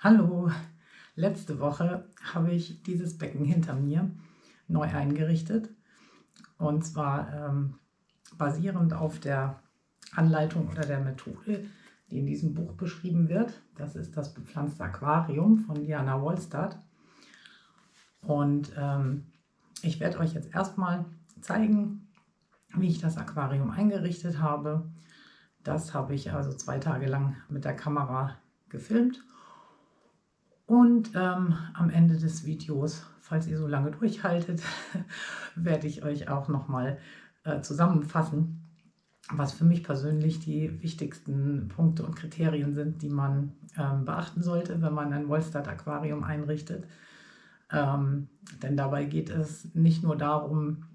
Hallo, letzte Woche habe ich dieses Becken hinter mir neu eingerichtet und zwar basierend auf der Anleitung oder der Methode, die in diesem Buch beschrieben wird. Das ist das bepflanzte Aquarium von Diana Wollstadt und ich werde euch jetzt erstmal zeigen, wie ich das Aquarium eingerichtet habe. Das habe ich also 2 Tage lang mit der Kamera gefilmt. Und am Ende des Videos, falls ihr so lange durchhaltet, werde ich euch auch nochmal zusammenfassen, was für mich persönlich die wichtigsten Punkte und Kriterien sind, die man beachten sollte, wenn man ein Wollstadt-Aquarium einrichtet. Denn dabei geht es nicht nur darum,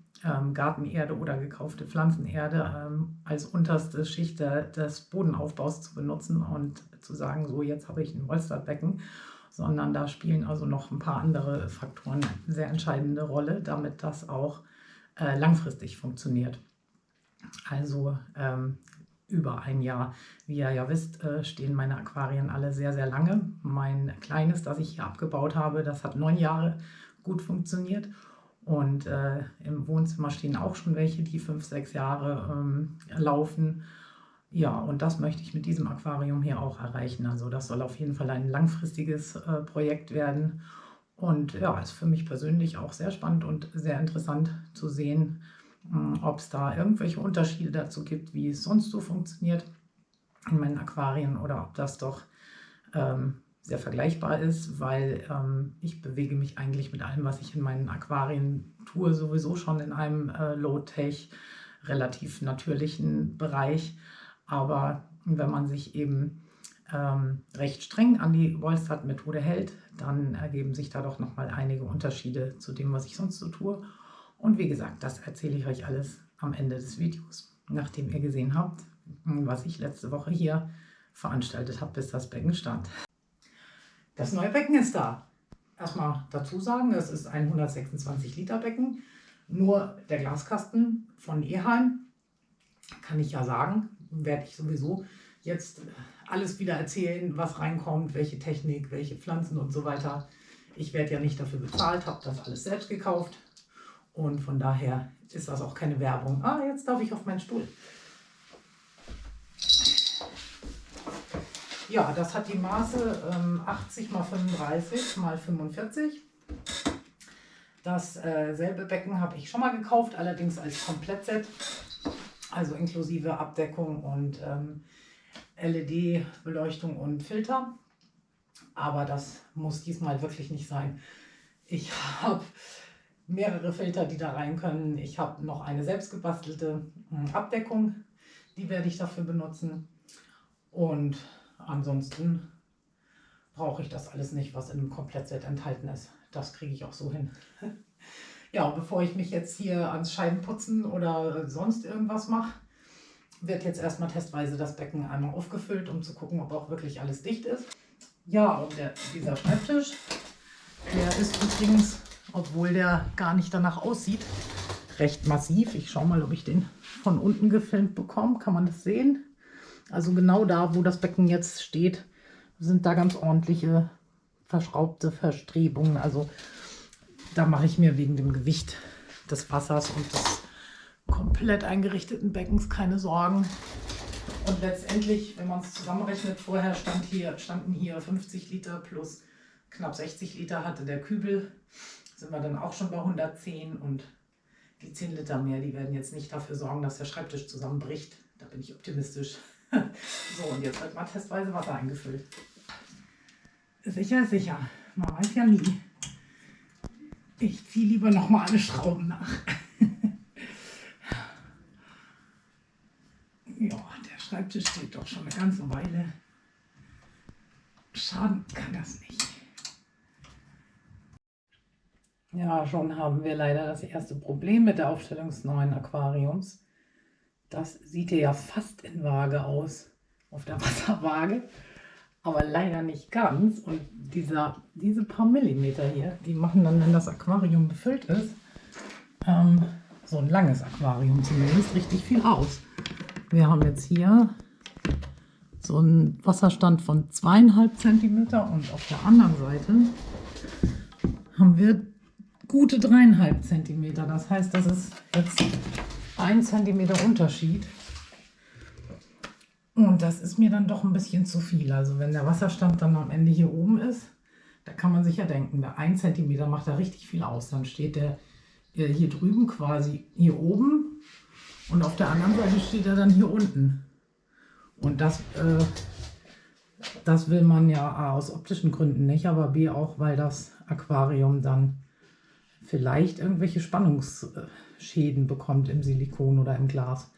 Gartenerde oder gekaufte Pflanzenerde als unterste Schicht des Bodenaufbaus zu benutzen und zu sagen, so jetzt habe ich ein Wollstadt-Becken, sondern da spielen also noch ein paar andere Faktoren eine sehr entscheidende Rolle, damit das auch langfristig funktioniert. Also über ein Jahr. Wie ihr ja wisst, stehen meine Aquarien alle sehr, sehr lange. Mein kleines, das ich hier abgebaut habe, das hat 9 Jahre gut funktioniert. Und im Wohnzimmer stehen auch schon welche, die 5, 6 Jahre laufen. Ja, und das möchte ich mit diesem Aquarium hier auch erreichen. Also das soll auf jeden Fall ein langfristiges Projekt werden. Und ja, ist für mich persönlich auch sehr spannend und sehr interessant zu sehen, ob es da irgendwelche Unterschiede dazu gibt, wie es sonst so funktioniert in meinen Aquarien oder ob das doch sehr vergleichbar ist, weil ich bewege mich eigentlich mit allem, was ich in meinen Aquarien tue, sowieso schon in einem Low-Tech, relativ natürlichen Bereich. Aber wenn man sich eben recht streng an die Wollstadt-Methode hält, dann ergeben sich da doch nochmal einige Unterschiede zu dem, was ich sonst so tue. Und wie gesagt, das erzähle ich euch alles am Ende des Videos, nachdem ihr gesehen habt, was ich letzte Woche hier veranstaltet habe, bis das Becken stand. Das neue Becken ist da. Erstmal dazu sagen, es ist ein 126 Liter Becken. Nur der Glaskasten von Eheim, kann ich ja sagen, werde ich sowieso jetzt alles wieder erzählen, was reinkommt, welche Technik, welche Pflanzen und so weiter. Ich werde ja nicht dafür bezahlt, habe das alles selbst gekauft und von daher ist das auch keine Werbung. Ah, jetzt darf ich auf meinen Stuhl. Ja, das hat die Maße 80 x 35 x 45. Das selbe Becken habe ich schon mal gekauft, allerdings als Komplettset, also inklusive Abdeckung und LED-Beleuchtung und Filter. Aber das muss diesmal wirklich nicht sein. Ich habe mehrere Filter, die da rein können. Ich habe noch eine selbstgebastelte Abdeckung, die werde ich dafür benutzen. Und ansonsten brauche ich das alles nicht, was in einem Komplettset enthalten ist. Das kriege ich auch so hin. Ja, bevor ich mich jetzt hier ans Scheibenputzen oder sonst irgendwas mache, wird jetzt erstmal testweise das Becken einmal aufgefüllt, um zu gucken, ob auch wirklich alles dicht ist. Ja, und dieser Schreibtisch, der ist übrigens, obwohl der gar nicht danach aussieht, recht massiv. Ich schaue mal, ob ich den von unten gefilmt bekomme. Kann man das sehen? Also genau da, wo das Becken jetzt steht, sind da ganz ordentliche verschraubte Verstrebungen. Also da mache ich mir wegen dem Gewicht des Wassers und des komplett eingerichteten Beckens keine Sorgen. Und letztendlich, wenn man es zusammenrechnet, vorher standen hier 50 Liter plus knapp 60 Liter hatte der Kübel. Sind wir dann auch schon bei 110 und die 10 Liter mehr, die werden jetzt nicht dafür sorgen, dass der Schreibtisch zusammenbricht. Da bin ich optimistisch. So, und jetzt wird mal testweise Wasser eingefüllt. Sicher, sicher. Man weiß ja nie. Ich ziehe lieber noch mal alle Schrauben nach. Ja, der Schreibtisch steht doch schon eine ganze Weile. Schaden kann das nicht. Ja, schon haben wir leider das erste Problem mit der Aufstellung des neuen Aquariums. Das sieht ja fast in Waage aus, auf der Wasserwaage, aber leider nicht ganz. Und diese paar Millimeter hier, die machen dann, wenn das Aquarium befüllt ist, so ein langes Aquarium zumindest, richtig viel aus. Wir haben jetzt hier so einen Wasserstand von 2,5 cm und auf der anderen Seite haben wir gute 3,5 cm. Das heißt, das ist jetzt 1 cm Unterschied. Und das ist mir dann doch ein bisschen zu viel. Also wenn der Wasserstand dann am Ende hier oben ist, da kann man sich ja denken, der 1 cm macht da richtig viel aus. Dann steht der hier drüben quasi hier oben und auf der anderen Seite steht er dann hier unten. Und das will man ja A, aus optischen Gründen nicht, aber B auch, weil das Aquarium dann vielleicht irgendwelche Spannungsschäden bekommt im Silikon oder im Glas.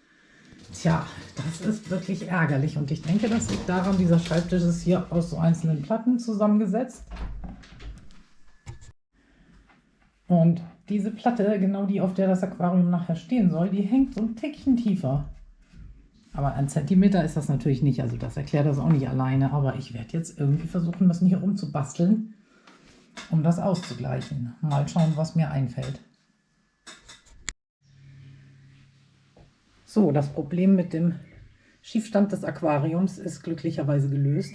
Tja, das ist wirklich ärgerlich und ich denke, das liegt daran, dieser Schreibtisch ist hier aus so einzelnen Platten zusammengesetzt. Und diese Platte, genau die, auf der das Aquarium nachher stehen soll, die hängt so ein Tickchen tiefer. Aber 1 Zentimeter ist das natürlich nicht, also das erklärt das auch nicht alleine. Aber ich werde jetzt irgendwie versuchen müssen, hier rumzubasteln, um das auszugleichen. Mal schauen, was mir einfällt. So, das Problem mit dem Schiefstand des Aquariums ist glücklicherweise gelöst.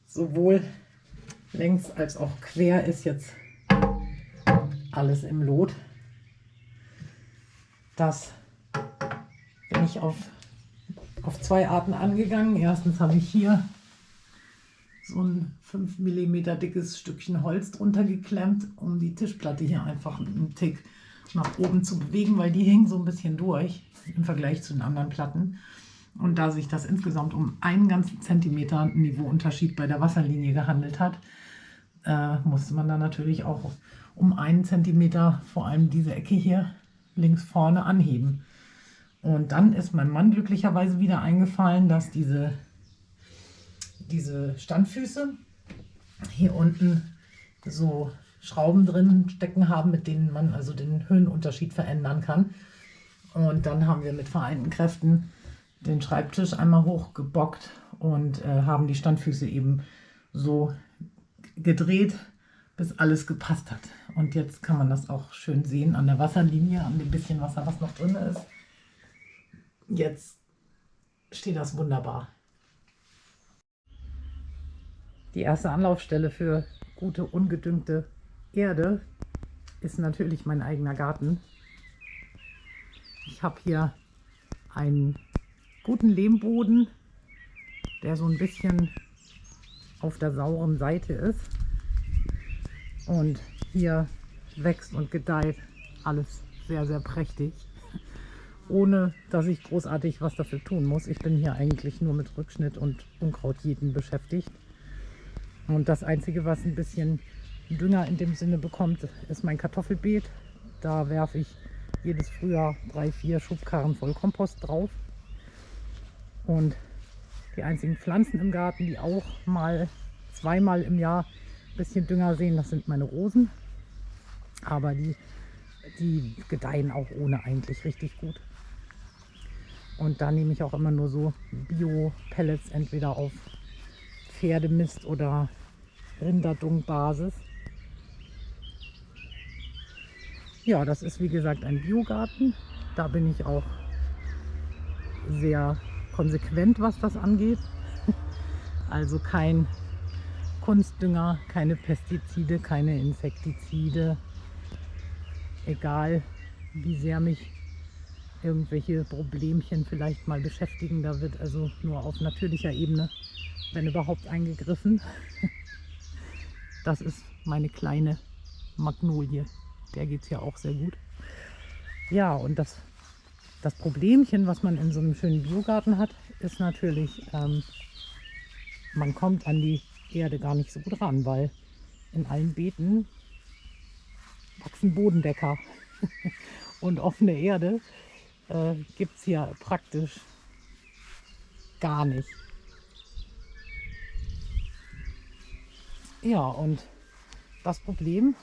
Sowohl längs als auch quer ist jetzt alles im Lot. Das bin ich auf 2 Arten angegangen. Erstens habe ich hier so ein 5 mm dickes Stückchen Holz drunter geklemmt, um die Tischplatte hier einfach einen Tick nach oben zu bewegen, weil die hing so ein bisschen durch im Vergleich zu den anderen Platten. Und da sich das insgesamt um einen ganzen Zentimeter Niveauunterschied bei der Wasserlinie gehandelt hat, musste man dann natürlich auch um 1 Zentimeter vor allem diese Ecke hier links vorne anheben. Und dann ist meinem Mann glücklicherweise wieder eingefallen, dass diese Standfüße hier unten so Schrauben drin stecken haben, mit denen man also den Höhenunterschied verändern kann. Und dann haben wir mit vereinten Kräften den Schreibtisch einmal hochgebockt und haben die Standfüße eben so gedreht, bis alles gepasst hat. Und jetzt kann man das auch schön sehen an der Wasserlinie, an dem bisschen Wasser, was noch drin ist. Jetzt steht das wunderbar. Die erste Anlaufstelle für gute, ungedüngte Erde ist natürlich mein eigener Garten. Ich habe hier einen guten Lehmboden, der so ein bisschen auf der sauren Seite ist. Und hier wächst und gedeiht alles sehr, sehr prächtig, ohne dass ich großartig was dafür tun muss. Ich bin hier eigentlich nur mit Rückschnitt und Unkrautjäten beschäftigt. Und das Einzige, was ein bisschen Dünger in dem Sinne bekommt, ist mein Kartoffelbeet. Da werfe ich jedes Frühjahr 3, 4 Schubkarren voll Kompost drauf. Und die einzigen Pflanzen im Garten, die auch mal 2-mal im Jahr ein bisschen Dünger sehen, das sind meine Rosen. Aber die gedeihen auch ohne eigentlich richtig gut. Und da nehme ich auch immer nur so Bio-Pellets, entweder auf Pferdemist oder Rinderdung-Basis. Ja, das ist wie gesagt ein Biogarten. Da bin ich auch sehr konsequent, was das angeht. Also kein Kunstdünger, keine Pestizide, keine Insektizide. Egal wie sehr mich irgendwelche Problemchen vielleicht mal beschäftigen, da wird also nur auf natürlicher Ebene, wenn überhaupt, eingegriffen. Das ist meine kleine Magnolie. Der geht es ja auch sehr gut. Ja, und das Problemchen, was man in so einem schönen Biogarten hat, ist natürlich, man kommt an die Erde gar nicht so gut ran, weil in allen Beeten wachsen Bodendecker und offene Erde gibt es hier praktisch gar nicht. Ja, und das Problem,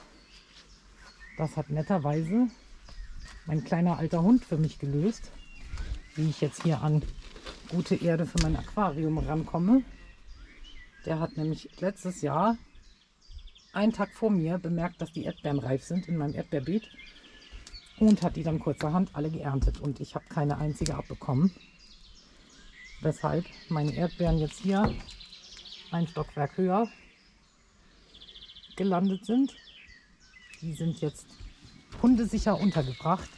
das hat netterweise mein kleiner alter Hund für mich gelöst, wie ich jetzt hier an gute Erde für mein Aquarium rankomme. Der hat nämlich letztes Jahr, einen Tag vor mir, bemerkt, dass die Erdbeeren reif sind in meinem Erdbeerbeet und hat die dann kurzerhand alle geerntet und ich habe keine einzige abbekommen. weshalb meine Erdbeeren jetzt hier ein Stockwerk höher gelandet sind. Die sind jetzt hundesicher untergebracht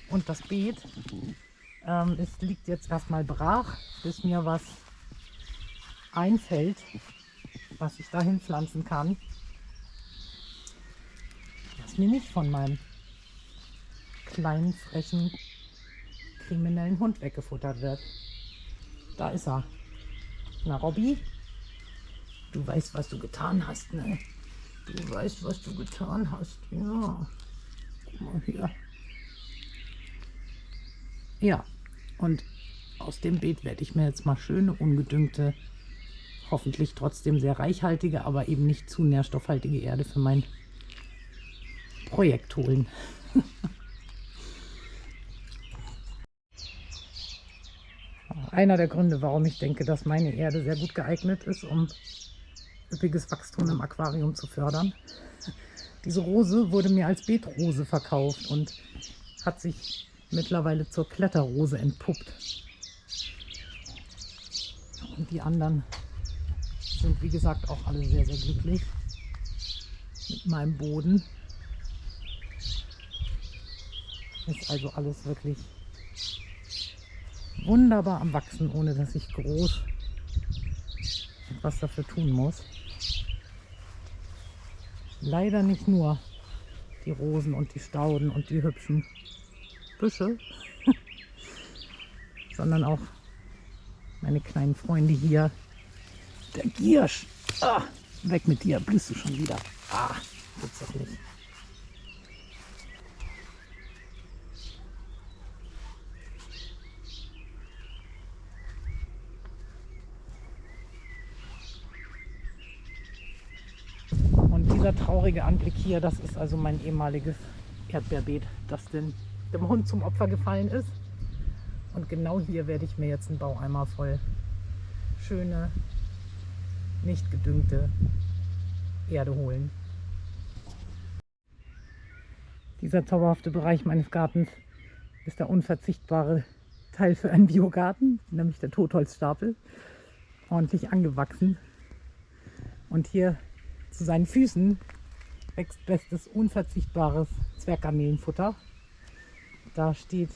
und das Beet liegt jetzt erstmal brach, bis mir was einfällt, was ich dahin pflanzen kann, was mir nicht von meinem kleinen, frechen, kriminellen Hund weggefuttert wird. Da ist er. Na, Robby, du weißt, was du getan hast, ne? Du weißt, was du getan hast. Ja. Guck mal hier. Ja, und aus dem Beet werde ich mir jetzt mal schöne, ungedüngte, hoffentlich trotzdem sehr reichhaltige, aber eben nicht zu nährstoffhaltige Erde für mein Projekt holen. Einer der Gründe, warum ich denke, dass meine Erde sehr gut geeignet ist, um üppiges Wachstum im Aquarium zu fördern. Diese Rose wurde mir als Beetrose verkauft und hat sich mittlerweile zur Kletterrose entpuppt. Und die anderen sind, wie gesagt, auch alle sehr, sehr glücklich mit meinem Boden. Ist also alles wirklich wunderbar am Wachsen, ohne dass ich groß etwas dafür tun muss. Leider nicht nur die Rosen und die Stauden und die hübschen Büsche, sondern auch meine kleinen Freunde hier. Der Giersch. Ah, weg mit dir, blühst du schon wieder. Ah, tatsächlich. Und dieser traurige Anblick hier, das ist also mein ehemaliges Erdbeerbeet, das dem Hund zum Opfer gefallen ist. Und genau hier werde ich mir jetzt einen Baueimer voll schöne, nicht gedüngte Erde holen. Dieser zauberhafte Bereich meines Gartens ist der unverzichtbare Teil für einen Biogarten, nämlich der Totholzstapel. Ordentlich angewachsen. Und hier zu seinen Füßen wächst bestes unverzichtbares Zwerggarnelenfutter. Da steht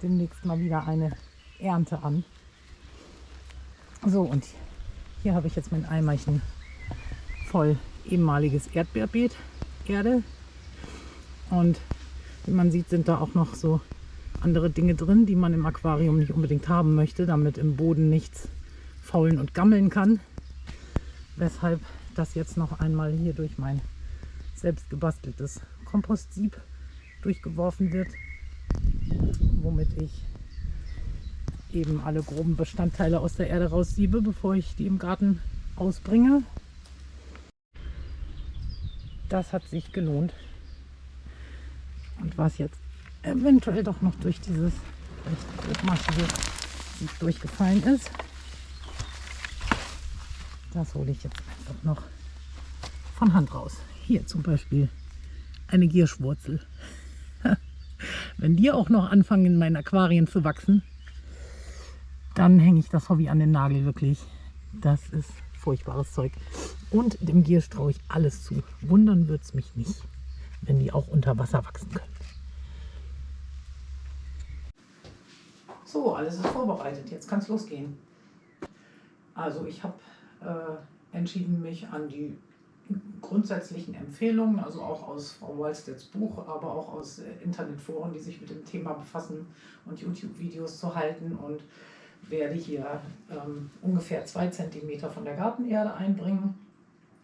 demnächst mal wieder eine Ernte an. So, und hier habe ich jetzt mein Eimerchen voll ehemaliges Erdbeerbeet, Erde. Und wie man sieht, sind da auch noch so andere Dinge drin, die man im Aquarium nicht unbedingt haben möchte, damit im Boden nichts faulen und gammeln kann. Weshalb das jetzt noch einmal hier durch mein selbst gebasteltes Kompostsieb durchgeworfen wird, womit ich eben alle groben Bestandteile aus der Erde raussiebe, bevor ich die im Garten ausbringe. Das hat sich gelohnt. Und was jetzt eventuell doch noch durch dieses recht grobmaschige Sieb durchgefallen ist, das hole ich jetzt einfach noch von Hand raus. Hier zum Beispiel eine Gierschwurzel. Wenn die auch noch anfangen, in meinen Aquarien zu wachsen, dann hänge ich das Hobby an den Nagel, wirklich. Das ist furchtbares Zeug. Und dem Giersch traue ich alles zu. Wundern wird es mich nicht, wenn die auch unter Wasser wachsen können. So, alles ist vorbereitet. Jetzt kann es losgehen. Also ich habe entschieden, mich an die grundsätzlichen Empfehlungen, also auch aus Frau Wallstedts Buch, aber auch aus Internetforen, die sich mit dem Thema befassen und YouTube-Videos zu halten, und werde hier ungefähr 2 cm von der Gartenerde einbringen,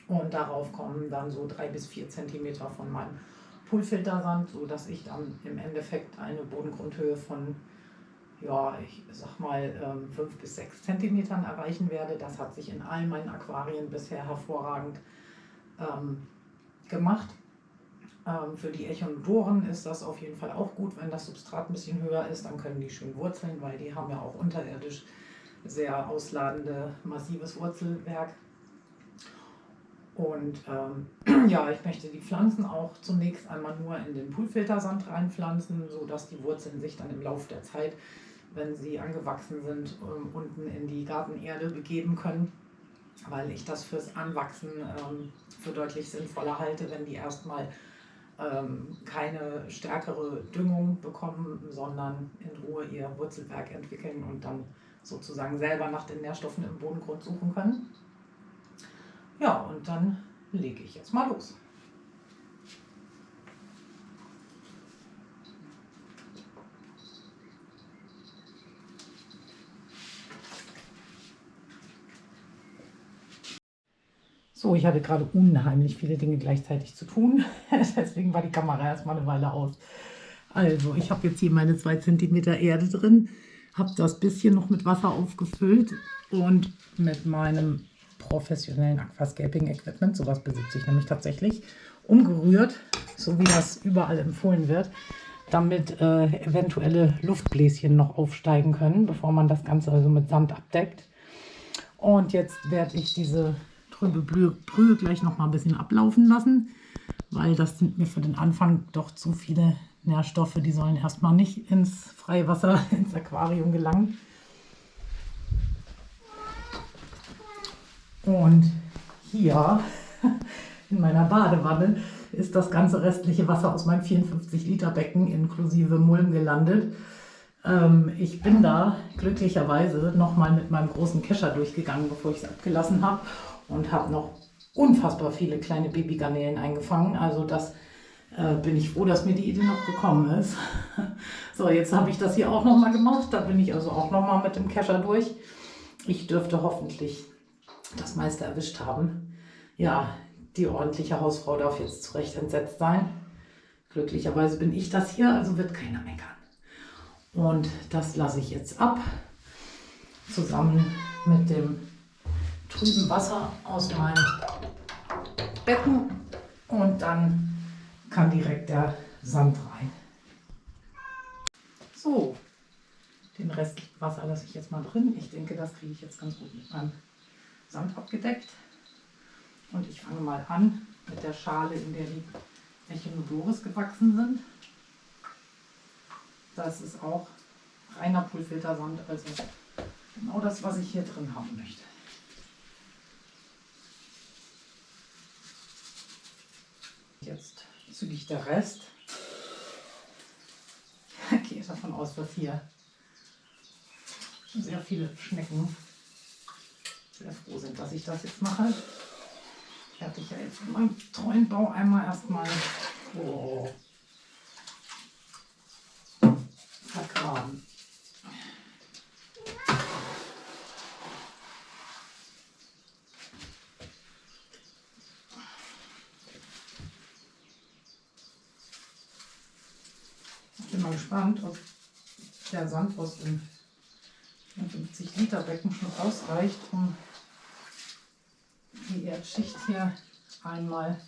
und darauf kommen dann so 3 bis 4 cm von meinem Poolfiltersand, sodass ich dann im Endeffekt eine Bodengrundhöhe von, ja, ich sag mal 5 bis 6 cm erreichen werde. Das hat sich in all meinen Aquarien bisher hervorragend gemacht. Für die Echinodoren ist das auf jeden Fall auch gut, wenn das Substrat ein bisschen höher ist, dann können die schön wurzeln, weil die haben ja auch unterirdisch sehr ausladende, massives Wurzelwerk. Und ja, ich möchte die Pflanzen auch zunächst einmal nur in den Poolfiltersand reinpflanzen, sodass die Wurzeln sich dann im Laufe der Zeit wenn sie angewachsen sind, unten in die Gartenerde begeben können, weil ich das fürs Anwachsen für deutlich sinnvoller halte, wenn die erstmal keine stärkere Düngung bekommen, sondern in Ruhe ihr Wurzelwerk entwickeln und dann sozusagen selber nach den Nährstoffen im Bodengrund suchen können. Ja, und dann lege ich jetzt mal los. So, ich hatte gerade unheimlich viele Dinge gleichzeitig zu tun, deswegen war die Kamera erstmal eine Weile aus. Also, ich habe jetzt hier meine 2 cm Erde drin, habe das bisschen noch mit Wasser aufgefüllt und mit meinem professionellen Aquascaping Equipment, sowas besitze ich nämlich tatsächlich, umgerührt, so wie das überall empfohlen wird, damit eventuelle Luftbläschen noch aufsteigen können, bevor man das Ganze also mit Sand abdeckt. Und jetzt werde ich diese trübe Brühe gleich noch mal ein bisschen ablaufen lassen, weil das sind mir für den Anfang doch zu viele Nährstoffe, die sollen erstmal nicht ins Freiwasser, ins Aquarium gelangen. Und hier in meiner Badewanne ist das ganze restliche Wasser aus meinem 54 Liter Becken inklusive Mulm gelandet. Ich bin da glücklicherweise nochmal mit meinem großen Kescher durchgegangen, bevor ich es abgelassen habe, und habe noch unfassbar viele kleine Babygarnelen eingefangen. Also das bin ich froh, dass mir die Idee noch gekommen ist. So, jetzt habe ich das hier auch nochmal gemacht. Da bin ich also auch nochmal mit dem Kescher durch. Ich dürfte hoffentlich das meiste erwischt haben. Ja, die ordentliche Hausfrau darf jetzt zu Recht entsetzt sein. Glücklicherweise bin ich das hier, also wird keiner meckern. Und das lasse ich jetzt ab, zusammen mit dem trüben Wasser aus meinem Becken, und dann kann direkt der Sand rein. So, den restlichen Wasser lasse ich jetzt mal drin. Ich denke, das kriege ich jetzt ganz gut mit meinem Sand abgedeckt. Und ich fange mal an mit der Schale, in der die Echinodoris gewachsen sind. Das ist auch reiner Poolfiltersand, also genau das, was ich hier drin haben möchte. Jetzt zügig der Rest. Ich gehe davon aus, dass hier sehr viele Schnecken sehr froh sind, dass ich das jetzt mache. Ich hatte ja jetzt in meinem treuen Bau einmal erstmal vergraben. Ich bin mal gespannt, ob der Sand aus dem 50 Liter Becken schon ausreicht, um die Erdschicht hier einmal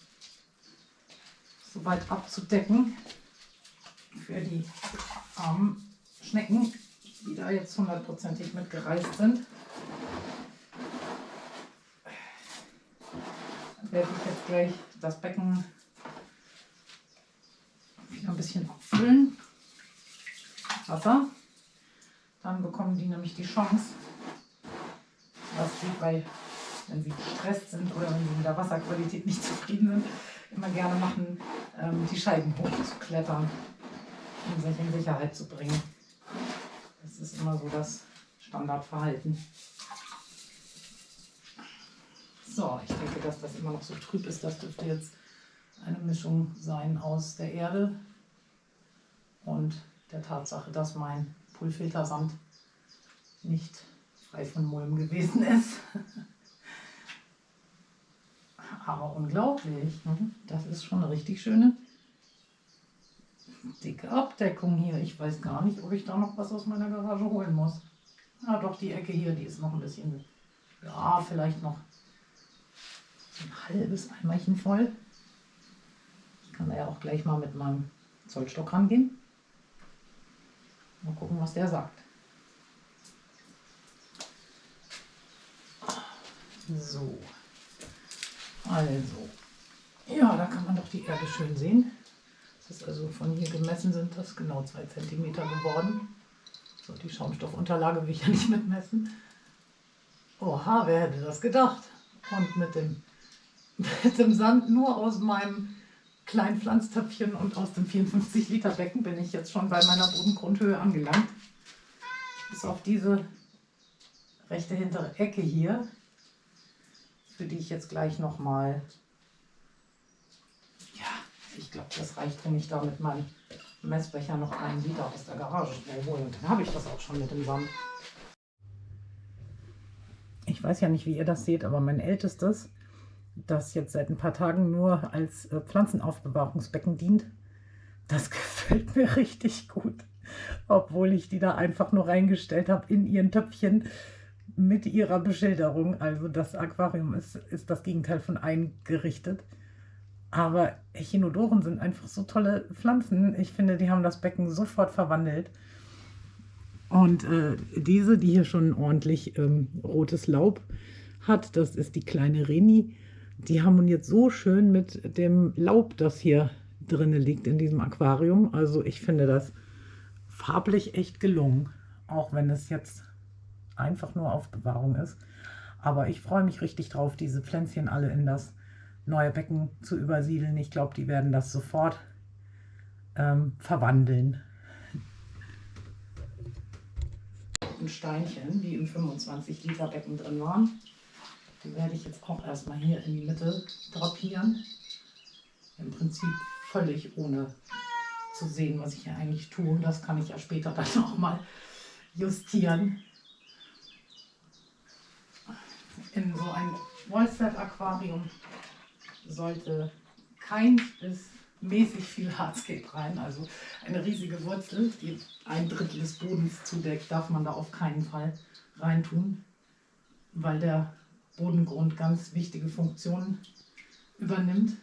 so weit abzudecken für die armen Schnecken, die da jetzt 100%ig mit gereist sind. Dann werde ich jetzt gleich das Becken wieder ein bisschen auffüllen. Wasser. Dann bekommen die nämlich die Chance, was sie wenn sie gestresst sind oder wenn sie mit der Wasserqualität nicht zufrieden sind, immer gerne machen, die Scheiben hochzuklettern, um sich in Sicherheit zu bringen. Das ist immer so das Standardverhalten. So, ich denke, dass das immer noch so trüb ist. Das dürfte jetzt eine Mischung sein aus der Erde und der Tatsache, dass mein Poolfiltersand nicht frei von Mulm gewesen ist. Aber unglaublich, das ist schon eine richtig schöne dicke Abdeckung hier. Ich weiß gar nicht, ob ich da noch was aus meiner Garage holen muss. Ja, doch, die Ecke hier, die ist noch ein bisschen, ja, vielleicht noch so ein halbes Eimerchen voll. Ich kann da ja auch gleich mal mit meinem Zollstock rangehen. Mal gucken, was der sagt. So, also, ja, da kann man doch die Erde schön sehen. Das ist also von hier gemessen, sind das genau 2 cm geworden. So, die Schaumstoffunterlage will ich ja nicht mitmessen. Oha, wer hätte das gedacht? Und mit dem Sand nur aus meinem kleinen Pflanztöpfchen und aus dem 54 Liter Becken bin ich jetzt schon bei meiner Bodengrundhöhe angelangt. Bis auf diese rechte hintere Ecke hier, für die ich jetzt gleich nochmal, ja, ich glaube, das reicht, wenn ich da mit meinem Messbecher noch 1 Liter aus der Garage schnell hole. Und dann habe ich das auch schon mit dem Sand. Ich weiß ja nicht, wie ihr das seht, aber mein ältestes, das jetzt seit ein paar Tagen nur als Pflanzenaufbewahrungsbecken dient, das gefällt mir richtig gut. Obwohl ich die da einfach nur reingestellt habe in ihren Töpfchen mit ihrer Beschilderung. Also das Aquarium ist das Gegenteil von eingerichtet. Aber Echinodoren sind einfach so tolle Pflanzen. Ich finde, die haben das Becken sofort verwandelt. Und diese, die hier schon ordentlich rotes Laub hat, das ist die kleine Reni. Die harmoniert so schön mit dem Laub, das hier drin liegt in diesem Aquarium. Also ich finde das farblich echt gelungen, auch wenn es jetzt einfach nur Aufbewahrung ist. Aber ich freue mich richtig drauf, diese Pflänzchen alle in das neue Becken zu übersiedeln. Ich glaube, die werden das sofort verwandeln. Und Steinchen, die im 25 Liter Becken drin waren, die werde ich jetzt auch erstmal hier in die Mitte drapieren. Im Prinzip völlig ohne zu sehen, was ich hier eigentlich tue. Das kann ich ja später dann noch mal justieren. In so ein Wollsted-Aquarium sollte kein bis mäßig viel Hardscape rein. Also eine riesige Wurzel, die 1/3 des Bodens zudeckt, darf man da auf keinen Fall reintun, weil der Bodengrund ganz wichtige Funktionen übernimmt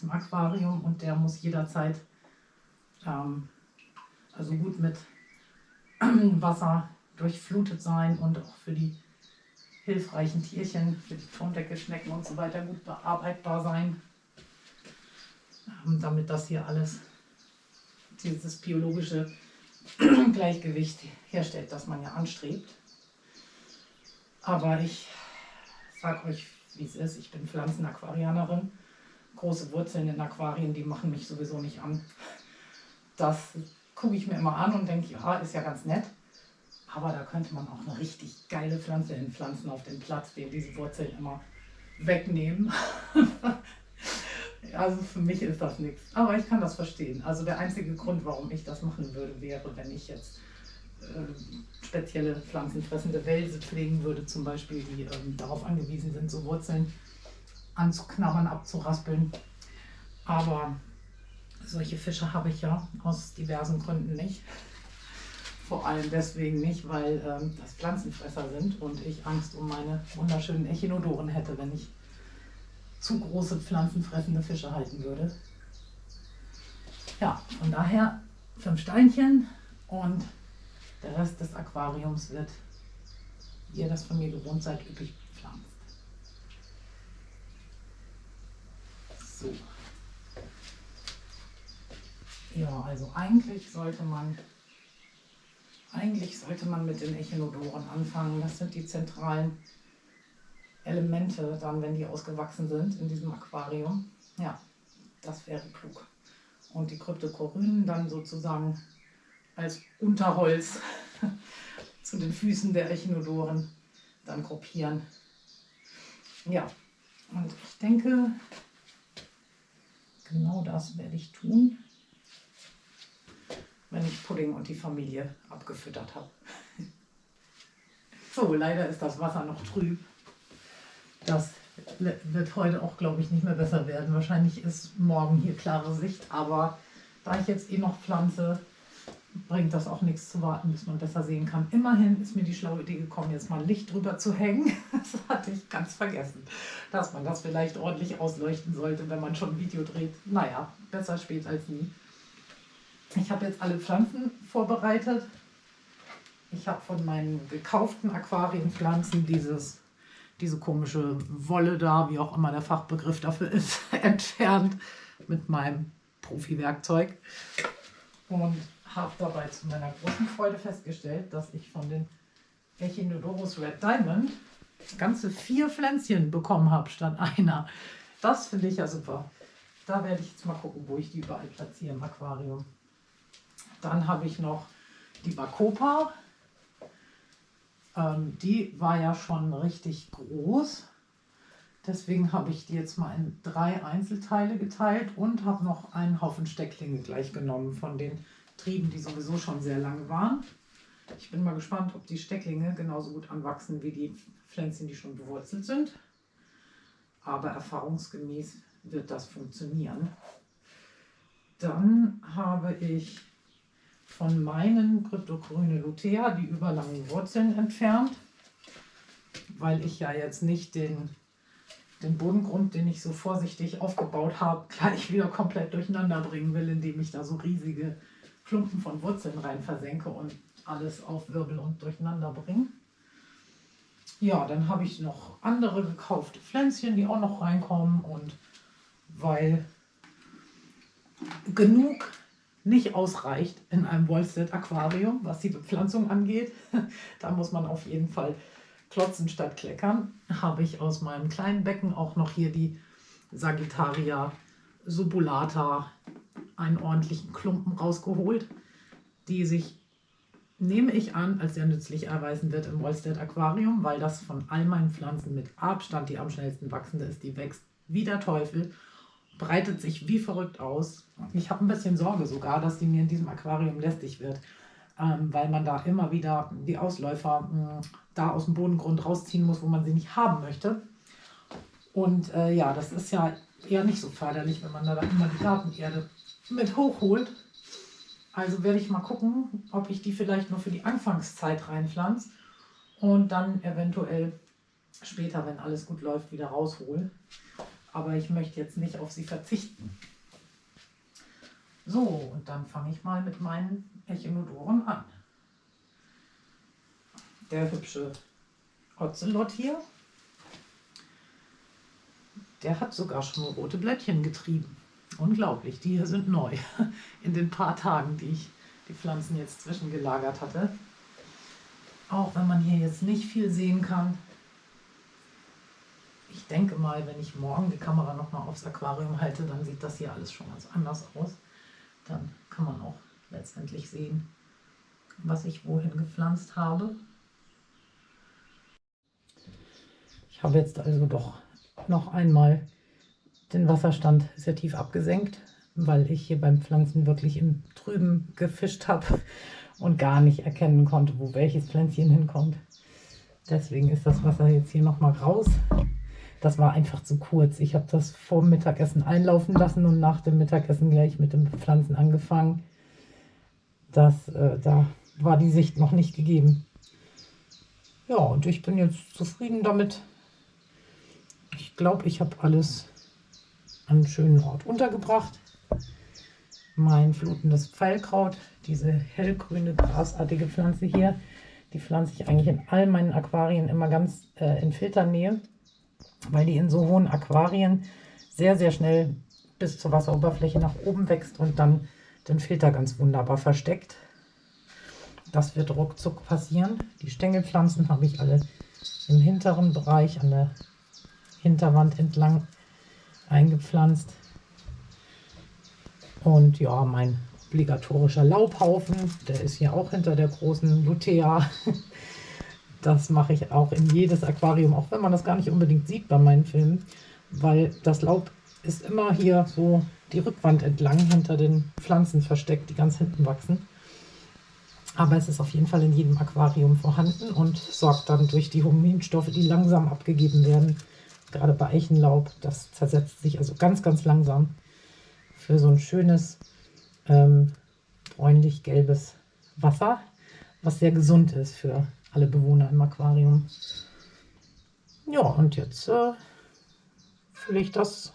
im Aquarium und der muss jederzeit also gut mit Wasser durchflutet sein und auch für die hilfreichen Tierchen, für die Tondeckelschnecken und so weiter gut bearbeitbar sein, damit das hier alles dieses biologische Gleichgewicht herstellt, das man ja anstrebt. Aber ich sage euch, wie es ist, ich bin Pflanzenaquarianerin. Große Wurzeln in Aquarien, die machen mich sowieso nicht an. Das gucke ich mir immer an und denke, ja, ist ja ganz nett. Aber da könnte man auch eine richtig geile Pflanze hinpflanzen auf den Platz, den diese Wurzeln immer wegnehmen. Also für mich ist das nichts. Aber ich kann das verstehen. Also der einzige Grund, warum ich das machen würde, wäre, wenn ich jetzt spezielle pflanzenfressende Wälse pflegen würde, zum Beispiel, die darauf angewiesen sind, so Wurzeln anzuknabbern, abzuraspeln. Aber solche Fische habe ich ja aus diversen Gründen nicht. Vor allem deswegen nicht, weil das Pflanzenfresser sind und ich Angst um meine wunderschönen Echinodoren hätte, wenn ich zu große pflanzenfressende Fische halten würde. Ja, von daher 5 Steinchen und der Rest des Aquariums wird, wie ihr das von mir gewohnt seid, üppig bepflanzt. So. Ja, also eigentlich sollte man mit den Echinodoren anfangen. Das sind die zentralen Elemente dann, wenn die ausgewachsen sind in diesem Aquarium. Ja, das wäre klug. Und die Kryptokorynen dann sozusagen als Unterholz zu den Füßen der Echinodoren dann gruppieren. Ja, und ich denke, genau das werde ich tun, wenn ich Pudding und die Familie abgefüttert habe. So, leider ist das Wasser noch trüb. Das wird heute auch, glaube ich, nicht mehr besser werden. Wahrscheinlich ist morgen hier klare Sicht, aber da ich jetzt eh noch pflanze, bringt das auch nichts zu warten, bis man besser sehen kann. Immerhin ist mir die schlaue Idee gekommen, jetzt mal Licht drüber zu hängen. Das hatte ich ganz vergessen, dass man das vielleicht ordentlich ausleuchten sollte, wenn man schon ein Video dreht. Naja, besser spät als nie. Ich habe jetzt alle Pflanzen vorbereitet. Ich habe von meinen gekauften Aquarienpflanzen diese komische Wolle da, wie auch immer der Fachbegriff dafür ist, entfernt mit meinem Profi-Werkzeug. Und habe dabei zu meiner großen Freude festgestellt, dass ich von den Echinodorus Red Diamond ganze 4 Pflänzchen bekommen habe statt einer. Das finde ich ja super. Da werde ich jetzt mal gucken, wo ich die überall platziere im Aquarium. Dann habe ich noch die Bacopa. Die war ja schon richtig groß. Deswegen habe ich die jetzt mal in 3 Einzelteile geteilt und habe noch einen Haufen Stecklinge gleich genommen von den Trieben, die sowieso schon sehr lange waren. Ich bin mal gespannt, ob die Stecklinge genauso gut anwachsen wie die Pflänzchen, die schon bewurzelt sind. Aber erfahrungsgemäß wird das funktionieren. Dann habe ich von meinen Cryptocoryne lutea die überlangen Wurzeln entfernt, weil ich ja jetzt nicht den Bodengrund, den ich so vorsichtig aufgebaut habe, gleich wieder komplett durcheinander bringen will, indem ich da so riesige Klumpen von Wurzeln rein versenke und alles aufwirbel und durcheinander bringe. Ja, dann habe ich noch andere gekaufte Pflänzchen, die auch noch reinkommen, und weil genug nicht ausreicht in einem Wollsted-Aquarium, was die Bepflanzung angeht, da muss man auf jeden Fall klotzen statt kleckern, habe ich aus meinem kleinen Becken auch noch hier die Sagittaria subulata einen ordentlichen Klumpen rausgeholt, die sich, nehme ich an, als sehr nützlich erweisen wird im Wollsted Aquarium, weil das von all meinen Pflanzen mit Abstand die am schnellsten wachsende ist. Die wächst wie der Teufel, breitet sich wie verrückt aus. Ich habe ein bisschen Sorge sogar, dass die mir in diesem Aquarium lästig wird, weil man da immer wieder die Ausläufer da aus dem Bodengrund rausziehen muss, wo man sie nicht haben möchte. Und ja, das ist ja eher nicht so förderlich, wenn man da immer die Gartenerde mit hochholt. Also werde ich mal gucken, ob ich die vielleicht nur für die Anfangszeit reinpflanze und dann eventuell später, wenn alles gut läuft, wieder raushole. Aber ich möchte jetzt nicht auf sie verzichten. So, und dann fange ich mal mit meinen Echinodoren an. Der hübsche Ocelot hier, der hat sogar schon rote Blättchen getrieben. Unglaublich, die hier sind neu. In den paar Tagen, die ich die Pflanzen jetzt zwischengelagert hatte. Auch wenn man hier jetzt nicht viel sehen kann. Ich denke mal, wenn ich morgen die Kamera nochmal aufs Aquarium halte, dann sieht das hier alles schon ganz anders aus. Dann kann man auch letztendlich sehen, was ich wohin gepflanzt habe. Ich habe jetzt also doch noch einmal den Wasserstand sehr tief abgesenkt, weil ich hier beim Pflanzen wirklich im Trüben gefischt habe und gar nicht erkennen konnte, wo welches Pflänzchen hinkommt. Deswegen ist das Wasser jetzt hier nochmal raus. Das war einfach zu kurz. Ich habe das vor dem Mittagessen einlaufen lassen und nach dem Mittagessen gleich mit dem Pflanzen angefangen. Da war die Sicht noch nicht gegeben. Ja, und ich bin jetzt zufrieden damit. Ich glaube, ich habe alles an einem schönen Ort untergebracht. Mein flutendes Pfeilkraut, diese hellgrüne grasartige Pflanze hier, die pflanze ich eigentlich in all meinen Aquarien immer ganz in Filternähe, weil die in so hohen Aquarien sehr, sehr schnell bis zur Wasseroberfläche nach oben wächst und dann den Filter ganz wunderbar versteckt. Das wird ruckzuck passieren. Die Stängelpflanzen habe ich alle im hinteren Bereich an der Hinterwand entlang eingepflanzt. Und ja, mein obligatorischer Laubhaufen, der ist hier auch hinter der großen Lutea. Das mache ich auch in jedes Aquarium, auch wenn man das gar nicht unbedingt sieht bei meinen Filmen, weil das Laub ist immer hier so die Rückwand entlang hinter den Pflanzen versteckt, die ganz hinten wachsen. Aber es ist auf jeden Fall in jedem Aquarium vorhanden und sorgt dann durch die Huminstoffe, die langsam abgegeben werden, gerade bei Eichenlaub, das zersetzt sich also ganz, ganz langsam, für so ein schönes bräunlich-gelbes Wasser, was sehr gesund ist für alle Bewohner im Aquarium. Ja, und jetzt fülle ich das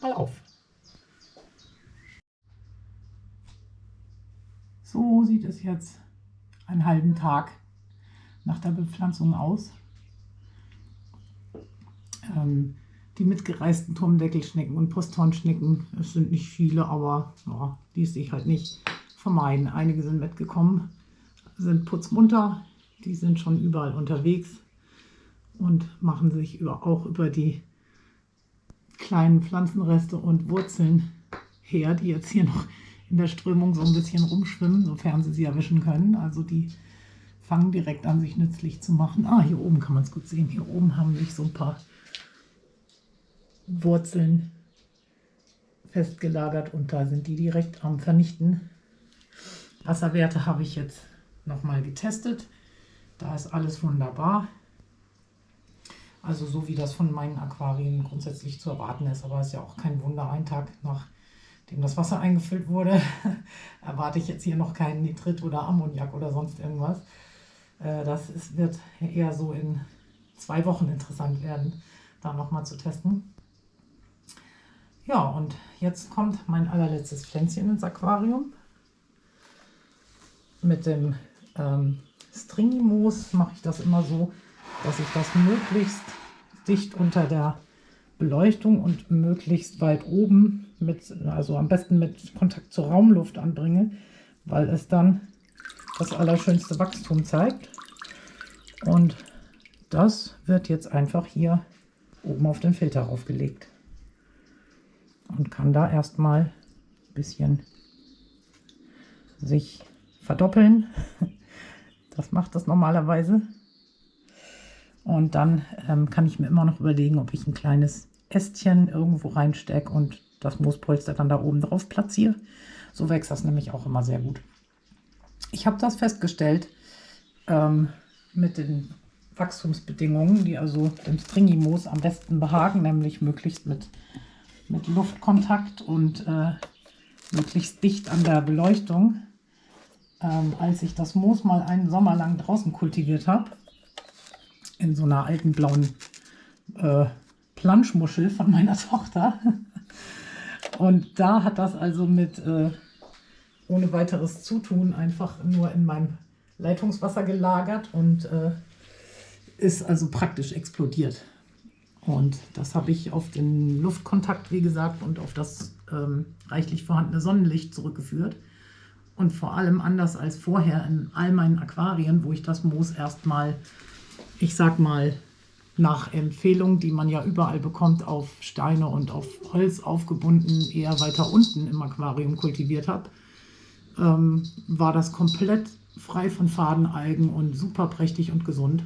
mal auf. So sieht es jetzt einen halben Tag nach der Bepflanzung aus. Die mitgereisten Turmdeckelschnecken und Posthornschnecken, es sind nicht viele, aber ja, die sehe ich halt nicht vermeiden. Einige sind mitgekommen, sind putzmunter, die sind schon überall unterwegs und machen sich auch über die kleinen Pflanzenreste und Wurzeln her, die jetzt hier noch in der Strömung so ein bisschen rumschwimmen, sofern sie erwischen können. Also die fangen direkt an, sich nützlich zu machen. Ah, hier oben kann man es gut sehen. Hier oben haben sich so ein paar Wurzeln festgelagert und da sind die direkt am Vernichten. Wasserwerte habe ich jetzt nochmal getestet. Da ist alles wunderbar. Also so wie das von meinen Aquarien grundsätzlich zu erwarten ist. Aber es ist ja auch kein Wunder, ein Tag nachdem das Wasser eingefüllt wurde, erwarte ich jetzt hier noch keinen Nitrit oder Ammoniak oder sonst irgendwas. Wird eher so in 2 Wochen interessant werden, da nochmal zu testen. Ja, und jetzt kommt mein allerletztes Pflänzchen ins Aquarium. Mit dem Stringymoos mache ich das immer so, dass ich das möglichst dicht unter der Beleuchtung und möglichst weit oben, also am besten mit Kontakt zur Raumluft anbringe, weil es dann das allerschönste Wachstum zeigt. Und das wird jetzt einfach hier oben auf den Filter aufgelegt und kann da erstmal ein bisschen sich verdoppeln. Das macht das normalerweise. Und dann kann ich mir immer noch überlegen, ob ich ein kleines Ästchen irgendwo reinstecke und das Moospolster dann da oben drauf platziere. So wächst das nämlich auch immer sehr gut. Ich habe das festgestellt mit den Wachstumsbedingungen, die also dem Stringymoos am besten behagen, nämlich möglichst mit Luftkontakt und möglichst dicht an der Beleuchtung. Als ich das Moos mal einen Sommer lang draußen kultiviert habe, in so einer alten blauen Planschmuschel von meiner Tochter. Und da hat das also ohne weiteres Zutun einfach nur in meinem Leitungswasser gelagert und ist also praktisch explodiert. Und das habe ich auf den Luftkontakt, wie gesagt, und auf das reichlich vorhandene Sonnenlicht zurückgeführt. Und vor allem anders als vorher in all meinen Aquarien, wo ich das Moos erstmal, ich sag mal, nach Empfehlung, die man ja überall bekommt, auf Steine und auf Holz aufgebunden, eher weiter unten im Aquarium kultiviert habe, war das komplett frei von Fadenalgen und super prächtig und gesund.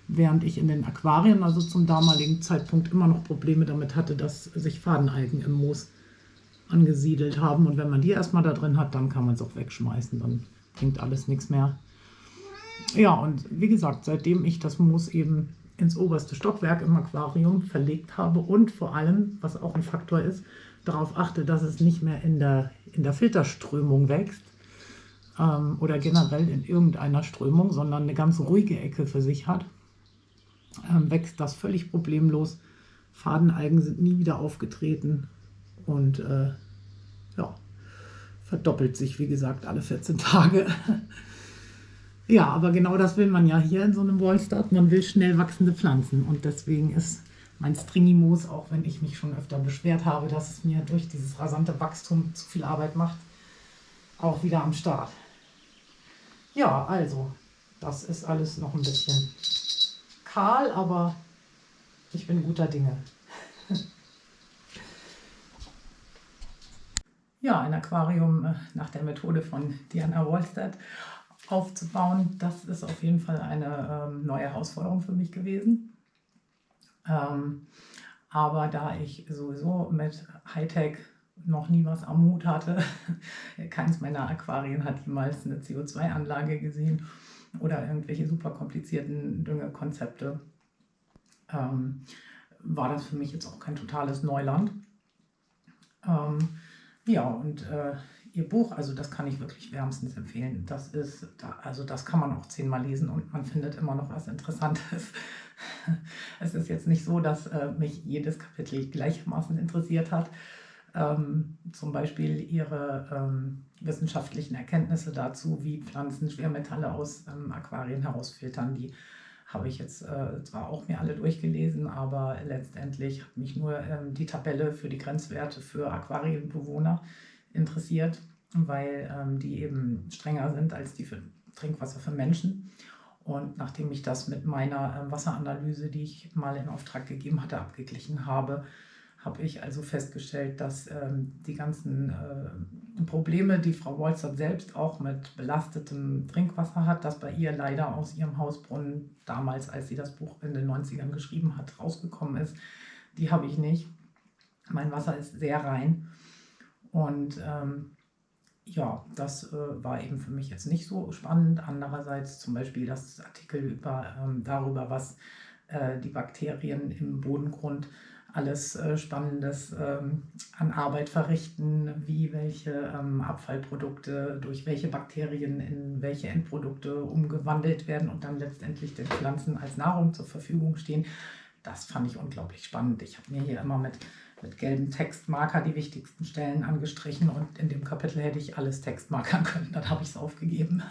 Während ich in den Aquarien, also zum damaligen Zeitpunkt, immer noch Probleme damit hatte, dass sich Fadenalgen im Moos angesiedelt haben. Und wenn man die erstmal da drin hat, dann kann man es auch wegschmeißen. Dann bringt alles nichts mehr. Ja, und wie gesagt, seitdem ich das Moos eben ins oberste Stockwerk im Aquarium verlegt habe und vor allem, was auch ein Faktor ist, darauf achte, dass es nicht mehr in der Filterströmung wächst oder generell in irgendeiner Strömung, sondern eine ganz ruhige Ecke für sich hat, wächst das völlig problemlos. Fadenalgen sind nie wieder aufgetreten und ja, verdoppelt sich, wie gesagt, alle 14 Tage. Ja, aber genau das will man ja hier in so einem Wallstart. Man will schnell wachsende Pflanzen und deswegen ist mein Stringymoos, auch wenn ich mich schon öfter beschwert habe, dass es mir durch dieses rasante Wachstum zu viel Arbeit macht, auch wieder am Start. Ja, also, das ist alles noch ein bisschen kahl, aber ich bin guter Dinge. Ja, ein Aquarium nach der Methode von Diana Wallstad aufzubauen, das ist auf jeden Fall eine neue Herausforderung für mich gewesen. Aber da ich sowieso mit Hightech noch nie was am Hut hatte, keins meiner Aquarien hat jemals eine CO2-Anlage gesehen oder irgendwelche super komplizierten Düngekonzepte, war das für mich jetzt auch kein totales Neuland. Ja, und ihr Buch, also das kann ich wirklich wärmstens empfehlen. Das kann man auch 10-mal lesen und man findet immer noch was Interessantes. Es ist jetzt nicht so, dass mich jedes Kapitel gleichermaßen interessiert hat. Zum Beispiel ihre wissenschaftlichen Erkenntnisse dazu, wie Pflanzen Schwermetalle aus Aquarien herausfiltern. Die habe ich jetzt zwar auch mir alle durchgelesen, aber letztendlich hat mich nur die Tabelle für die Grenzwerte für Aquarienbewohner interessiert. weil die eben strenger sind als die für Trinkwasser für Menschen. Und nachdem ich das mit meiner Wasseranalyse, die ich mal in Auftrag gegeben hatte, abgeglichen habe, habe ich also festgestellt, dass die ganzen Probleme, die Frau Wolstert selbst auch mit belastetem Trinkwasser hat, das bei ihr leider aus ihrem Hausbrunnen damals, als sie das Buch in den 90ern geschrieben hat, rausgekommen ist, die habe ich nicht. Mein Wasser ist sehr rein und ja, das war eben für mich jetzt nicht so spannend. Andererseits zum Beispiel das Artikel darüber, was die Bakterien im Bodengrund alles Spannendes an Arbeit verrichten, wie welche Abfallprodukte durch welche Bakterien in welche Endprodukte umgewandelt werden und dann letztendlich den Pflanzen als Nahrung zur Verfügung stehen. Das fand ich unglaublich spannend. Ich habe mir hier immer mit gelben Textmarker die wichtigsten Stellen angestrichen und in dem Kapitel hätte ich alles textmarkern können, dann habe ich es aufgegeben.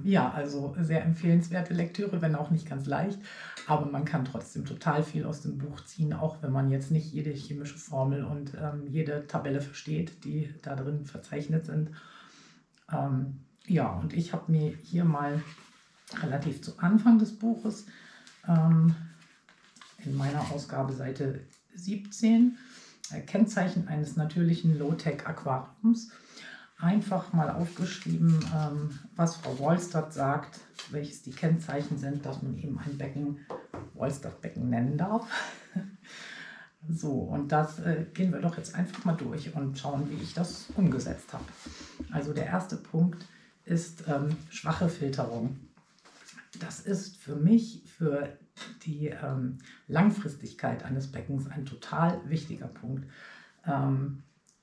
Ja, also sehr empfehlenswerte Lektüre, wenn auch nicht ganz leicht, aber man kann trotzdem total viel aus dem Buch ziehen, auch wenn man jetzt nicht jede chemische Formel und jede Tabelle versteht, die da drin verzeichnet sind. Ja, und ich habe mir hier mal relativ zu Anfang des Buches in meiner Ausgabe Seite 17 Kennzeichen eines natürlichen Low-Tech-Aquariums einfach mal aufgeschrieben, was Frau Wolstert sagt, welches die Kennzeichen sind, dass man eben ein Becken Wolstert-Becken nennen darf. So, und das gehen wir doch jetzt einfach mal durch und schauen, wie ich das umgesetzt habe. Also der erste Punkt ist schwache Filterung. Das ist für mich, für die Langfristigkeit eines Beckens ein total wichtiger Punkt.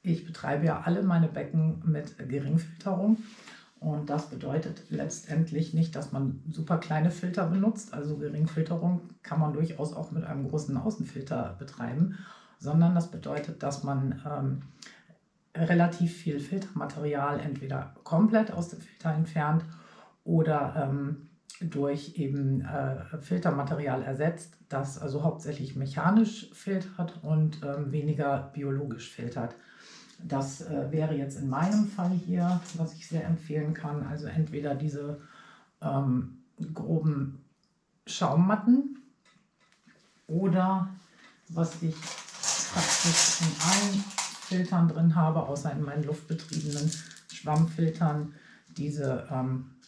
Ich betreibe ja alle meine Becken mit Geringfilterung und das bedeutet letztendlich nicht, dass man super kleine Filter benutzt. Also Geringfilterung kann man durchaus auch mit einem großen Außenfilter betreiben, sondern das bedeutet, dass man relativ viel Filtermaterial entweder komplett aus dem Filter entfernt oder durch eben Filtermaterial ersetzt, das also hauptsächlich mechanisch filtert und weniger biologisch filtert. Das wäre jetzt in meinem Fall hier, was ich sehr empfehlen kann, also entweder diese groben Schaummatten oder was ich praktisch in allen Filtern drin habe, außer in meinen luftbetriebenen Schwammfiltern, diese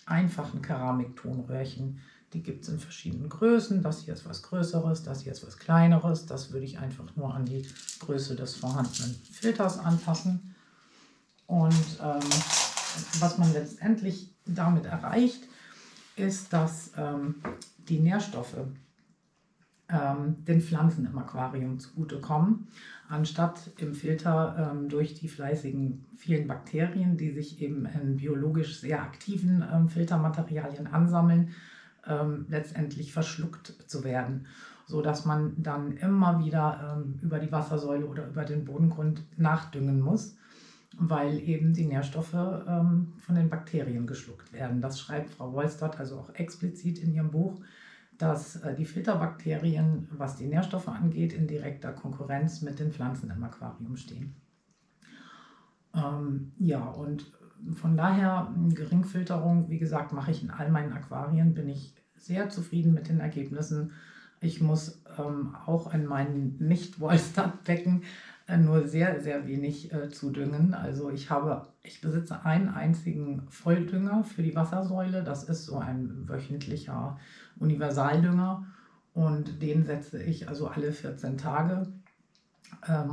einfachen Keramiktonröhrchen. Die gibt es in verschiedenen Größen. Das hier ist was Größeres, das hier ist was Kleineres. Das würde ich einfach nur an die Größe des vorhandenen Filters anpassen. Und was man letztendlich damit erreicht, ist, dass die Nährstoffe den Pflanzen im Aquarium zugutekommen, anstatt im Filter durch die fleißigen vielen Bakterien, die sich eben in biologisch sehr aktiven Filtermaterialien ansammeln, letztendlich verschluckt zu werden, sodass man dann immer wieder über die Wassersäule oder über den Bodengrund nachdüngen muss, weil eben die Nährstoffe von den Bakterien geschluckt werden. Das schreibt Frau Wolstert also auch explizit in ihrem Buch, dass die Filterbakterien, was die Nährstoffe angeht, in direkter Konkurrenz mit den Pflanzen im Aquarium stehen. Ja, und von daher Geringfilterung, wie gesagt, mache ich in all meinen Aquarien, bin ich sehr zufrieden mit den Ergebnissen. Ich muss auch in meinen Nicht-Wolstert-Becken nur sehr, sehr wenig zudüngen. Also ich besitze einen einzigen Volldünger für die Wassersäule. Das ist so ein wöchentlicher Universaldünger und den setze ich also alle 14 Tage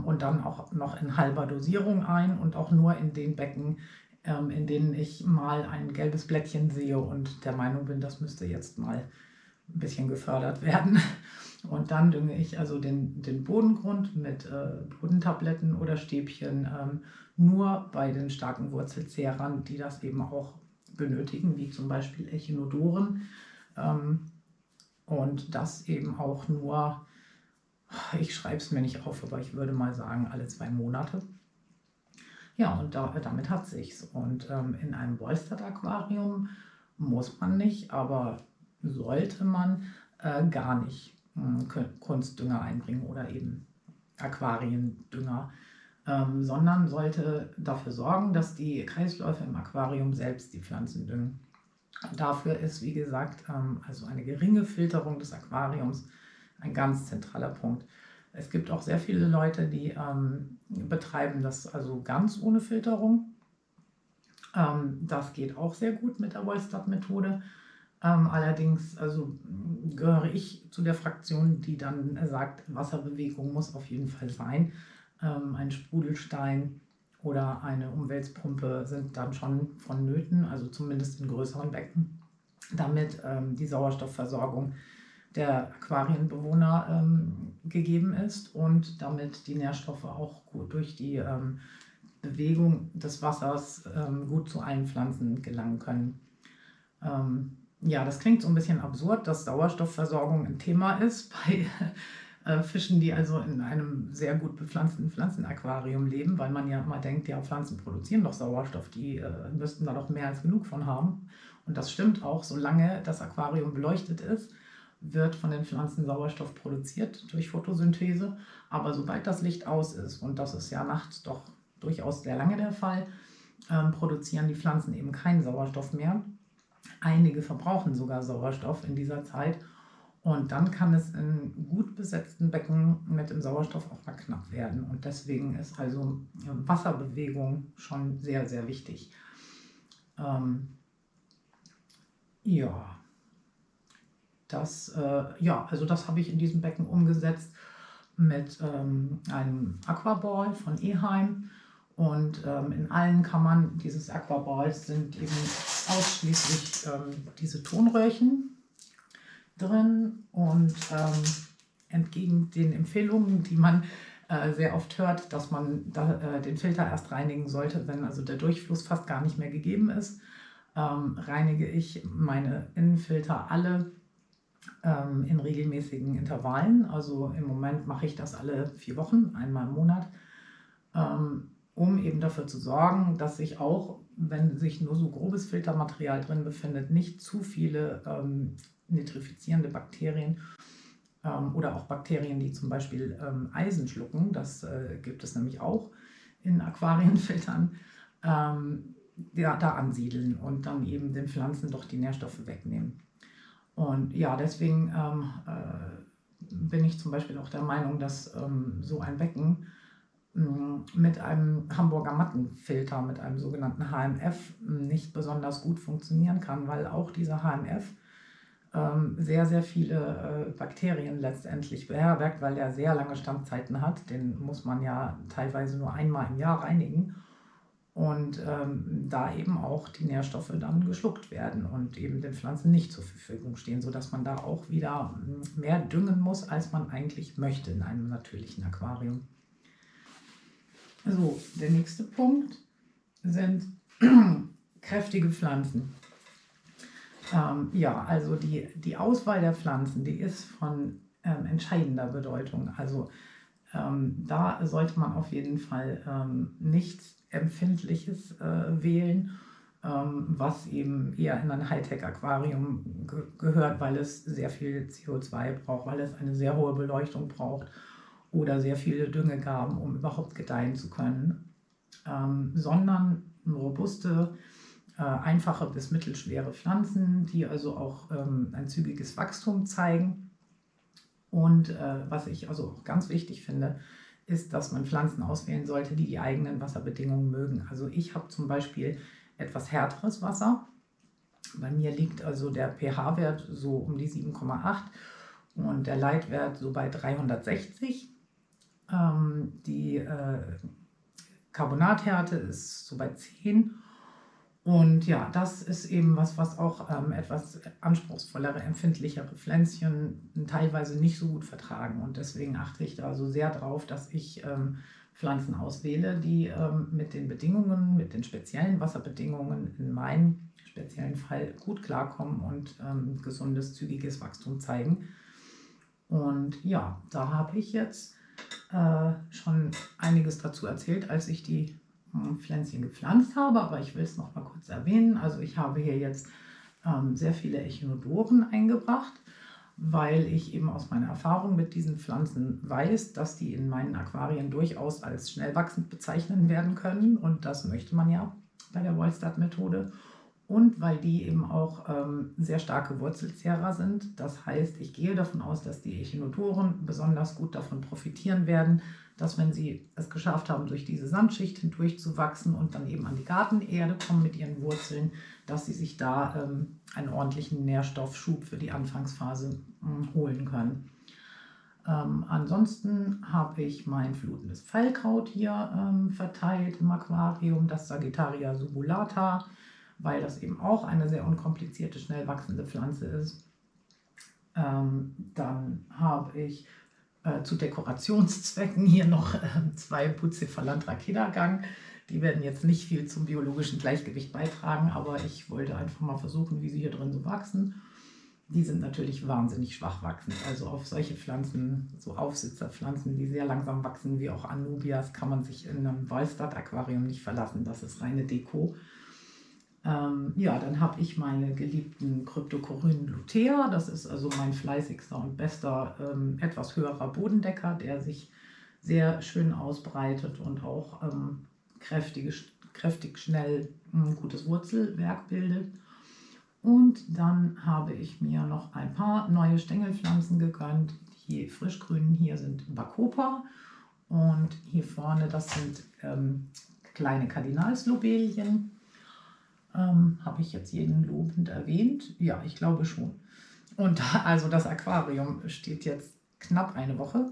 und dann auch noch in halber Dosierung ein und auch nur in den Becken, in denen ich mal ein gelbes Blättchen sehe und der Meinung bin, das müsste jetzt mal ein bisschen gefördert werden. Und dann dünge ich also den Bodengrund mit Bodentabletten oder Stäbchen nur bei den starken Wurzelzehrern, die das eben auch benötigen, wie zum Beispiel Echinodoren. Und das eben auch nur, ich schreibe es mir nicht auf, aber ich würde mal sagen, alle 2 Monate. Ja, und damit hat sich's. Und in einem Wolstert-Aquarium muss man nicht, aber sollte man gar nicht Kunstdünger einbringen oder eben Aquariendünger. sondern sollte dafür sorgen, dass die Kreisläufe im Aquarium selbst die Pflanzen düngen. Und dafür ist, wie gesagt, also eine geringe Filterung des Aquariums ein ganz zentraler Punkt. Es gibt auch sehr viele Leute, die betreiben das also ganz ohne Filterung. Das geht auch sehr gut mit der Wollstadt-Methode. Allerdings also gehöre ich zu der Fraktion, die dann sagt, Wasserbewegung muss auf jeden Fall sein. Ein Sprudelstein oder eine Umwälzpumpe sind dann schon vonnöten, also zumindest in größeren Becken, damit die Sauerstoffversorgung der Aquarienbewohner gegeben ist und damit die Nährstoffe auch gut durch die Bewegung des Wassers gut zu allen Pflanzen gelangen können. Ja, das klingt so ein bisschen absurd, dass Sauerstoffversorgung ein Thema ist bei Fischen, die also in einem sehr gut bepflanzten Pflanzenaquarium leben, weil man ja immer denkt, ja, Pflanzen produzieren doch Sauerstoff, die müssten da doch mehr als genug von haben. Und das stimmt auch, solange das Aquarium beleuchtet ist, wird von den Pflanzen Sauerstoff produziert durch Photosynthese. Aber sobald das Licht aus ist, und das ist ja nachts doch durchaus sehr lange der Fall, produzieren die Pflanzen eben keinen Sauerstoff mehr. Einige verbrauchen sogar Sauerstoff in dieser Zeit. Und dann kann es in gut besetzten Becken mit dem Sauerstoff auch mal knapp werden. Und deswegen ist also Wasserbewegung schon sehr, sehr wichtig. Ja, also das habe ich in diesem Becken umgesetzt mit einem Aquaball von Eheim. Und in allen Kammern dieses Aquaballs sind eben ausschließlich diese Tonröhrchen drin. Und entgegen den Empfehlungen, die man sehr oft hört, dass man den Filter erst reinigen sollte, wenn also der Durchfluss fast gar nicht mehr gegeben ist, reinige ich meine Innenfilter alle in regelmäßigen Intervallen. Also im Moment mache ich das alle 4 Wochen, einmal im Monat, um eben dafür zu sorgen, dass sich auch, wenn sich nur so grobes Filtermaterial drin befindet, nicht zu viele nitrifizierende Bakterien oder auch Bakterien, die zum Beispiel Eisen schlucken, das gibt es nämlich auch in Aquarienfiltern, da ansiedeln und dann eben den Pflanzen doch die Nährstoffe wegnehmen. Und ja, deswegen bin ich zum Beispiel auch der Meinung, dass so ein Becken mit einem Hamburger Mattenfilter, mit einem sogenannten HMF, nicht besonders gut funktionieren kann, weil auch dieser HMF sehr, sehr viele Bakterien letztendlich beherbergt, weil er sehr lange Standzeiten hat. Den muss man ja teilweise nur einmal im Jahr reinigen. Und da eben auch die Nährstoffe dann geschluckt werden und eben den Pflanzen nicht zur Verfügung stehen, sodass man da auch wieder mehr düngen muss, als man eigentlich möchte in einem natürlichen Aquarium. So, der nächste Punkt sind kräftige Pflanzen. Ja, also die Auswahl der Pflanzen, die ist von entscheidender Bedeutung. Also da sollte man auf jeden Fall nichts Empfindliches wählen, was eben eher in ein Hightech-Aquarium gehört, weil es sehr viel CO2 braucht, weil es eine sehr hohe Beleuchtung braucht oder sehr viele Düngegaben, um überhaupt gedeihen zu können, sondern robuste, einfache bis mittelschwere Pflanzen, die also auch ein zügiges Wachstum zeigen. Und was ich also auch ganz wichtig finde, ist, dass man Pflanzen auswählen sollte, die die eigenen Wasserbedingungen mögen. Also ich habe zum Beispiel etwas härteres Wasser. Bei mir liegt also der pH-Wert so um die 7,8 und der Leitwert so bei 360. Die Carbonathärte ist so bei 10. Und ja, das ist eben was auch etwas anspruchsvollere, empfindlichere Pflänzchen teilweise nicht so gut vertragen. Und deswegen achte ich da so sehr drauf, dass ich Pflanzen auswähle, die mit den Bedingungen, mit den speziellen Wasserbedingungen in meinem speziellen Fall gut klarkommen und gesundes, zügiges Wachstum zeigen. Und ja, da habe ich jetzt schon einiges dazu erzählt, als ich die Pflänzchen gepflanzt habe, aber ich will es noch mal kurz erwähnen. Also ich habe hier jetzt sehr viele Echinodoren eingebracht. weil ich eben aus meiner Erfahrung mit diesen Pflanzen weiß, dass die in meinen Aquarien durchaus als schnell wachsend bezeichnet werden können, und das möchte man ja bei der Wollstadt-Methode. Und weil die eben auch sehr starke Wurzelzehrer sind. Das heißt, ich gehe davon aus, dass die Echinodoren besonders gut davon profitieren werden, dass, wenn sie es geschafft haben, durch diese Sandschicht hindurch zu wachsen und dann eben an die Gartenerde kommen mit ihren Wurzeln, dass sie sich da einen ordentlichen Nährstoffschub für die Anfangsphase holen können. Ansonsten habe ich mein flutendes Pfeilkraut hier verteilt im Aquarium, das Sagittaria subulata, weil das eben auch eine sehr unkomplizierte, schnell wachsende Pflanze ist. Dann habe ich zu Dekorationszwecken hier noch 2 Bucephalanthra Kedergang. Die werden jetzt nicht viel zum biologischen Gleichgewicht beitragen, aber ich wollte einfach mal versuchen, wie sie hier drin so wachsen. Die sind natürlich wahnsinnig schwach wachsend. Also auf solche Pflanzen, so Aufsitzerpflanzen, die sehr langsam wachsen, wie auch Anubias, kann man sich in einem Wollstadt-Aquarium nicht verlassen. Das ist reine Deko. Ja, dann habe ich meine geliebten Cryptocoryne lutea. Das ist also mein fleißigster und bester, etwas höherer Bodendecker, der sich sehr schön ausbreitet und auch kräftig, schnell ein gutes Wurzelwerk bildet. Und dann habe ich mir noch ein paar neue Stängelpflanzen gegönnt. Die frischgrünen hier sind Bacopa und hier vorne, das sind kleine Kardinalslobelien. Habe ich jetzt jeden lobend erwähnt? Ja, ich glaube schon. Und also das Aquarium steht jetzt knapp eine Woche.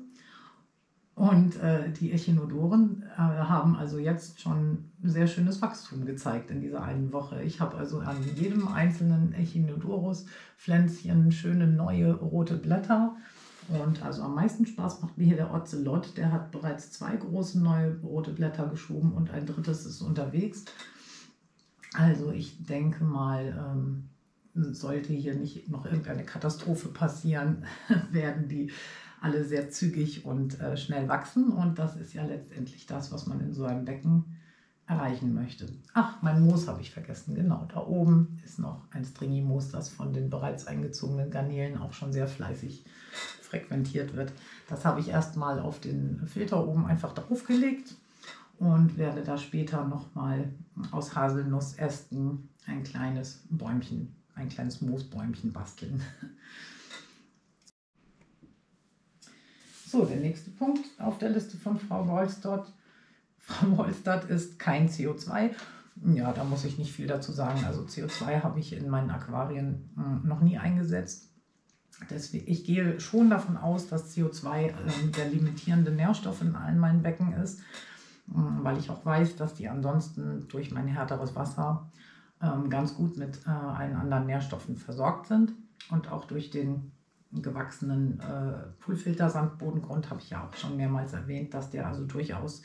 Und die Echinodoren haben also jetzt schon sehr schönes Wachstum gezeigt in dieser einen Woche. Ich habe also an jedem einzelnen Echinodorus-Pflänzchen schöne neue rote Blätter. Und also am meisten Spaß macht mir hier der Ocelot. Der hat bereits 2 große neue rote Blätter geschoben und ein drittes ist unterwegs. Also ich denke mal, sollte hier nicht noch irgendeine Katastrophe passieren, werden die alle sehr zügig und schnell wachsen. Und das ist ja letztendlich das, was man in so einem Becken erreichen möchte. Ach, mein Moos habe ich vergessen. Genau, da oben ist noch ein Stringymoos, das von den bereits eingezogenen Garnelen auch schon sehr fleißig frequentiert wird. Das habe ich erstmal auf den Filter oben einfach draufgelegt und werde da später nochmal aus Haselnussästen ein kleines Bäumchen, ein kleines Moosbäumchen basteln. So, der nächste Punkt auf der Liste von Frau Wollstadt. Frau Wollstadt ist kein CO2. Ja, da muss ich nicht viel dazu sagen. Also CO2 habe ich in meinen Aquarien noch nie eingesetzt. Deswegen, ich gehe schon davon aus, dass CO2 der limitierende Nährstoff in allen meinen Becken ist, weil ich auch weiß, dass die ansonsten durch mein härteres Wasser ganz gut mit allen anderen Nährstoffen versorgt sind. Und auch durch den gewachsenen Poolfiltersandbodengrund habe ich ja auch schon mehrmals erwähnt, dass der also durchaus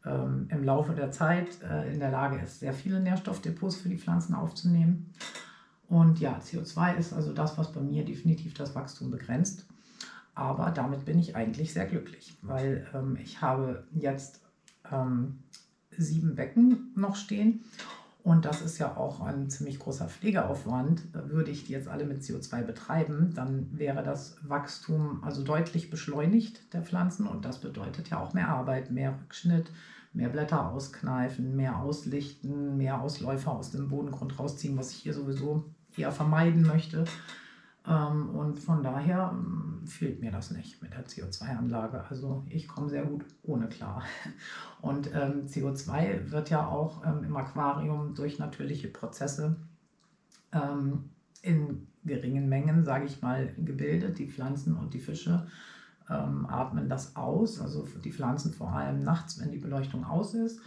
im Laufe der Zeit in der Lage ist, sehr viele Nährstoffdepots für die Pflanzen aufzunehmen. Und ja, CO2 ist also das, was bei mir definitiv das Wachstum begrenzt. Aber damit bin ich eigentlich sehr glücklich, weil ich habe jetzt 7 Becken noch stehen. Und das ist ja auch ein ziemlich großer Pflegeaufwand. Würde ich die jetzt alle mit CO2 betreiben, dann wäre das Wachstum also deutlich beschleunigt der Pflanzen. Und das bedeutet ja auch mehr Arbeit, mehr Rückschnitt, mehr Blätter auskneifen, mehr auslichten, mehr Ausläufer aus dem Bodengrund rausziehen, was ich hier sowieso eher vermeiden möchte. Und von daher fehlt mir das nicht mit der CO2-Anlage. Also ich komme sehr gut ohne klar. Und CO2 wird ja auch im Aquarium durch natürliche Prozesse in geringen Mengen, sage ich mal, gebildet. Die Pflanzen und die Fische atmen das aus, also die Pflanzen vor allem nachts, wenn die Beleuchtung aus ist.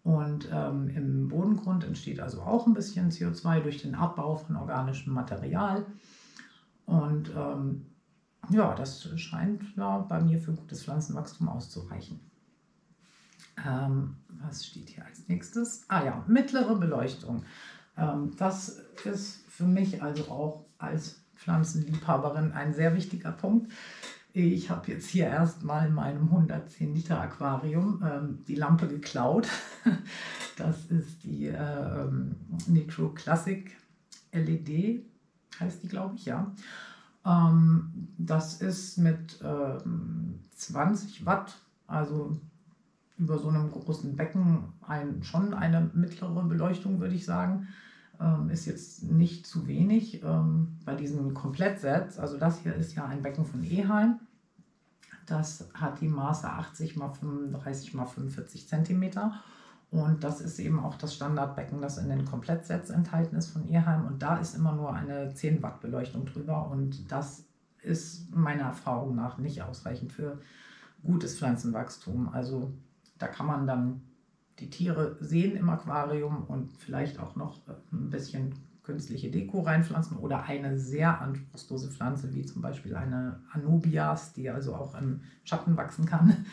Und im Bodengrund entsteht also auch ein bisschen CO2 durch den Abbau von organischem Material. Und ja, das scheint ja bei mir für gutes Pflanzenwachstum auszureichen. Was steht hier als nächstes? Ah ja, mittlere Beleuchtung. Das ist für mich also auch als Pflanzenliebhaberin ein sehr wichtiger Punkt. Ich habe jetzt hier erstmal in meinem 110 Liter Aquarium die Lampe geklaut. Das ist die Nitro Classic LED, heißt die, glaube ich, ja. Das ist mit 20 Watt, also über so einem großen Becken, schon eine mittlere Beleuchtung, würde ich sagen. Ist jetzt nicht zu wenig bei diesen Komplettsets. Also das hier ist ja ein Becken von Eheim. Das hat die Maße 80 x 35 x 45 cm. Und das ist eben auch das Standardbecken, das in den Komplettsets enthalten ist von Eheim. Und da ist immer nur eine 10 Watt Beleuchtung drüber. Und das ist meiner Erfahrung nach nicht ausreichend für gutes Pflanzenwachstum. Also da kann man dann die Tiere sehen im Aquarium und vielleicht auch noch ein bisschen künstliche Deko reinpflanzen oder eine sehr anspruchslose Pflanze, wie zum Beispiel eine Anubias, die also auch im Schatten wachsen kann.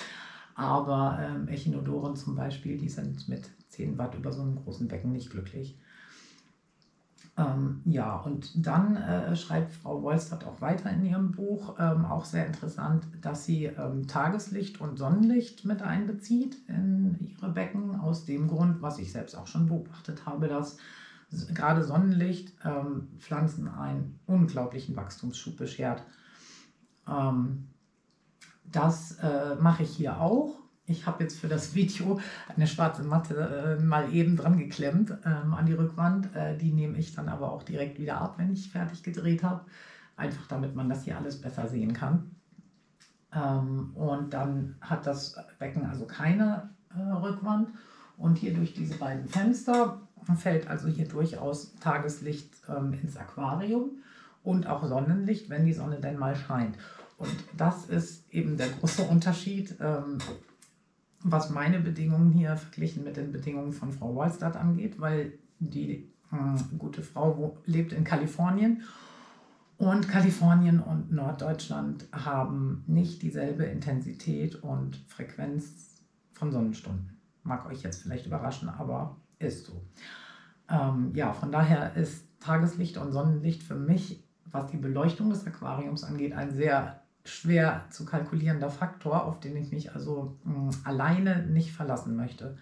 Aber Echinodoren zum Beispiel, die sind mit 10 Watt über so einem großen Becken nicht glücklich. Ja, und dann schreibt Frau Wolstadt auch weiter in ihrem Buch, auch sehr interessant, dass sie Tageslicht und Sonnenlicht mit einbezieht in ihre Becken, aus dem Grund, was ich selbst auch schon beobachtet habe, dass gerade Sonnenlicht Pflanzen einen unglaublichen Wachstumsschub beschert. Das mache ich hier auch. Ich habe jetzt für das Video eine schwarze Matte mal eben dran geklemmt an die Rückwand. Die nehme ich dann aber auch direkt wieder ab, wenn ich fertig gedreht habe. Einfach damit man das hier alles besser sehen kann. Und dann hat das Becken also keine Rückwand. Und hier durch diese beiden Fenster fällt also hier durchaus Tageslicht ins Aquarium und auch Sonnenlicht, wenn die Sonne denn mal scheint. Und das ist eben der große Unterschied, was meine Bedingungen hier verglichen mit den Bedingungen von Frau Wolstadt angeht, weil die gute Frau lebt in Kalifornien und Kalifornien und Norddeutschland haben nicht dieselbe Intensität und Frequenz von Sonnenstunden. Mag euch jetzt vielleicht überraschen, aber ist so. Ja, von daher ist Tageslicht und Sonnenlicht für mich, was die Beleuchtung des Aquariums angeht, ein sehr schwer zu kalkulierender Faktor, auf den ich mich also alleine nicht verlassen möchte.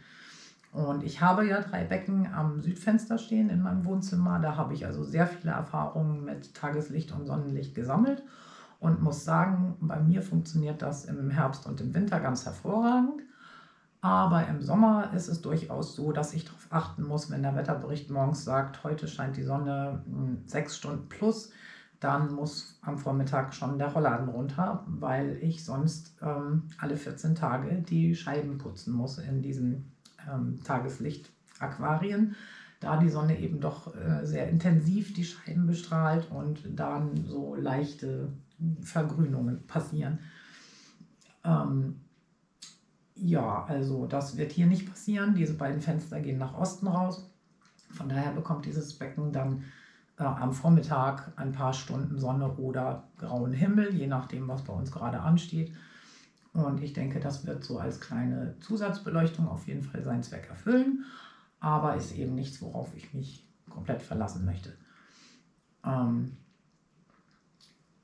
Und ich habe ja 3 Becken am Südfenster stehen in meinem Wohnzimmer. Da habe ich also sehr viele Erfahrungen mit Tageslicht und Sonnenlicht gesammelt und muss sagen, bei mir funktioniert das im Herbst und im Winter ganz hervorragend. Aber im Sommer ist es durchaus so, dass ich darauf achten muss, wenn der Wetterbericht morgens sagt, heute scheint die Sonne 6 Stunden plus, dann muss am Vormittag schon der Rollladen runter, weil ich sonst alle 14 Tage die Scheiben putzen muss in diesen Tageslicht-Aquarien, da die Sonne eben doch sehr intensiv die Scheiben bestrahlt und dann so leichte Vergrünungen passieren. Ja, also das wird hier nicht passieren. Diese beiden Fenster gehen nach Osten raus. Von daher bekommt dieses Becken dann am Vormittag ein paar Stunden Sonne oder grauen Himmel, je nachdem, was bei uns gerade ansteht. Und ich denke, das wird so als kleine Zusatzbeleuchtung auf jeden Fall seinen Zweck erfüllen, aber ist eben nichts, worauf ich mich komplett verlassen möchte.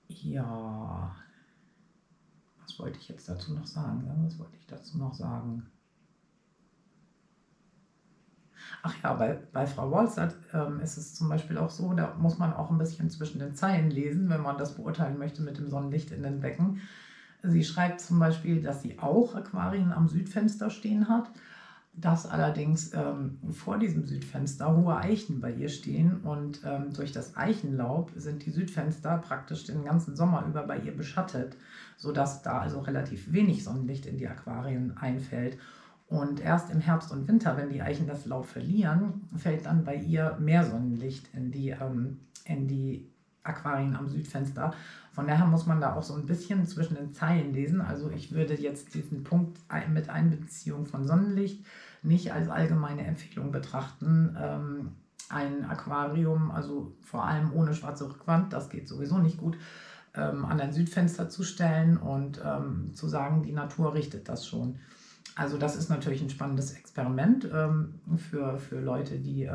Ja, was wollte ich jetzt dazu noch sagen? Ach ja, bei Frau Wolstadt ist es zum Beispiel auch so, da muss man auch ein bisschen zwischen den Zeilen lesen, wenn man das beurteilen möchte mit dem Sonnenlicht in den Becken. Sie schreibt zum Beispiel, dass sie auch Aquarien am Südfenster stehen hat, dass allerdings vor diesem Südfenster hohe Eichen bei ihr stehen und durch das Eichenlaub sind die Südfenster praktisch den ganzen Sommer über bei ihr beschattet, sodass da also relativ wenig Sonnenlicht in die Aquarien einfällt. Und erst im Herbst und Winter, wenn die Eichen das Laub verlieren, fällt dann bei ihr mehr Sonnenlicht in die Aquarien am Südfenster. Von daher muss man da auch so ein bisschen zwischen den Zeilen lesen. Also ich würde jetzt diesen Punkt mit Einbeziehung von Sonnenlicht nicht als allgemeine Empfehlung betrachten. Ein Aquarium, also vor allem ohne schwarze Rückwand, das geht sowieso nicht gut, an ein Südfenster zu stellen und zu sagen, die Natur richtet das schon. Also das ist natürlich ein spannendes Experiment für Leute, die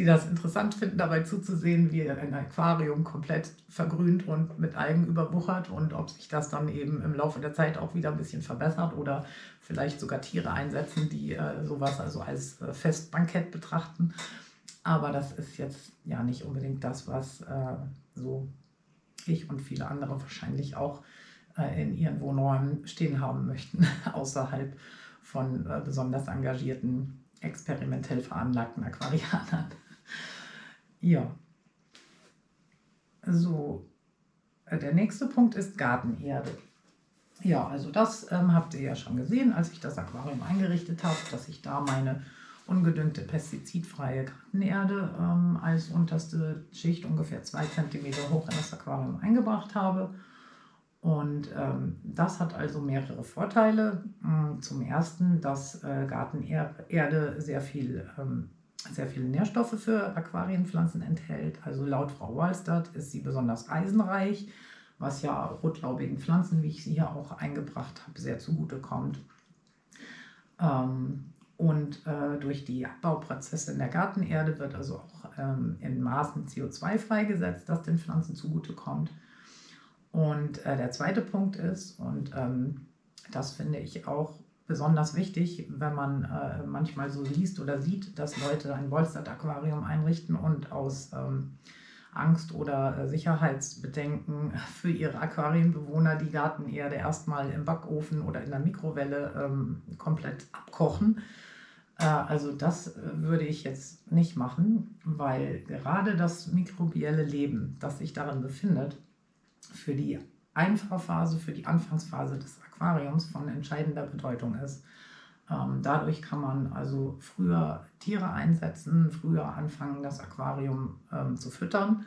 das interessant finden, dabei zuzusehen, wie ein Aquarium komplett vergrünt und mit Algen überwuchert und ob sich das dann eben im Laufe der Zeit auch wieder ein bisschen verbessert oder vielleicht sogar Tiere einsetzen, die sowas also als Festbankett betrachten. Aber das ist jetzt ja nicht unbedingt das, was so ich und viele andere wahrscheinlich auch in ihren Wohnräumen stehen haben möchten, außerhalb von besonders engagierten, experimentell veranlagten Aquarianern. Ja, so, der nächste Punkt ist Gartenerde. Ja, also das habt ihr ja schon gesehen, als ich das Aquarium eingerichtet habe, dass ich da meine ungedüngte pestizidfreie Gartenerde als unterste Schicht ungefähr 2 cm hoch in das Aquarium eingebracht habe. Und das hat also mehrere Vorteile. Zum ersten, dass Gartenerde sehr viele Nährstoffe für Aquarienpflanzen enthält. Also laut Frau Wallstadt ist sie besonders eisenreich, was ja rotlaubigen Pflanzen, wie ich sie hier auch eingebracht habe, sehr zugutekommt. Durch die Abbauprozesse in der Gartenerde wird also auch in Maßen CO2 freigesetzt, das den Pflanzen zugutekommt. Und der zweite Punkt ist, und das finde ich auch besonders wichtig, wenn man manchmal so liest oder sieht, dass Leute ein Wallstadt-Aquarium einrichten und aus Angst oder Sicherheitsbedenken für ihre Aquarienbewohner die Gartenerde erstmal im Backofen oder in der Mikrowelle komplett abkochen. Also das würde ich jetzt nicht machen, weil gerade das mikrobielle Leben, das sich darin befindet, für die Einfahrphase, für die Anfangsphase des Aquariums von entscheidender Bedeutung ist. Dadurch kann man also früher Tiere einsetzen, früher anfangen, das Aquarium zu füttern,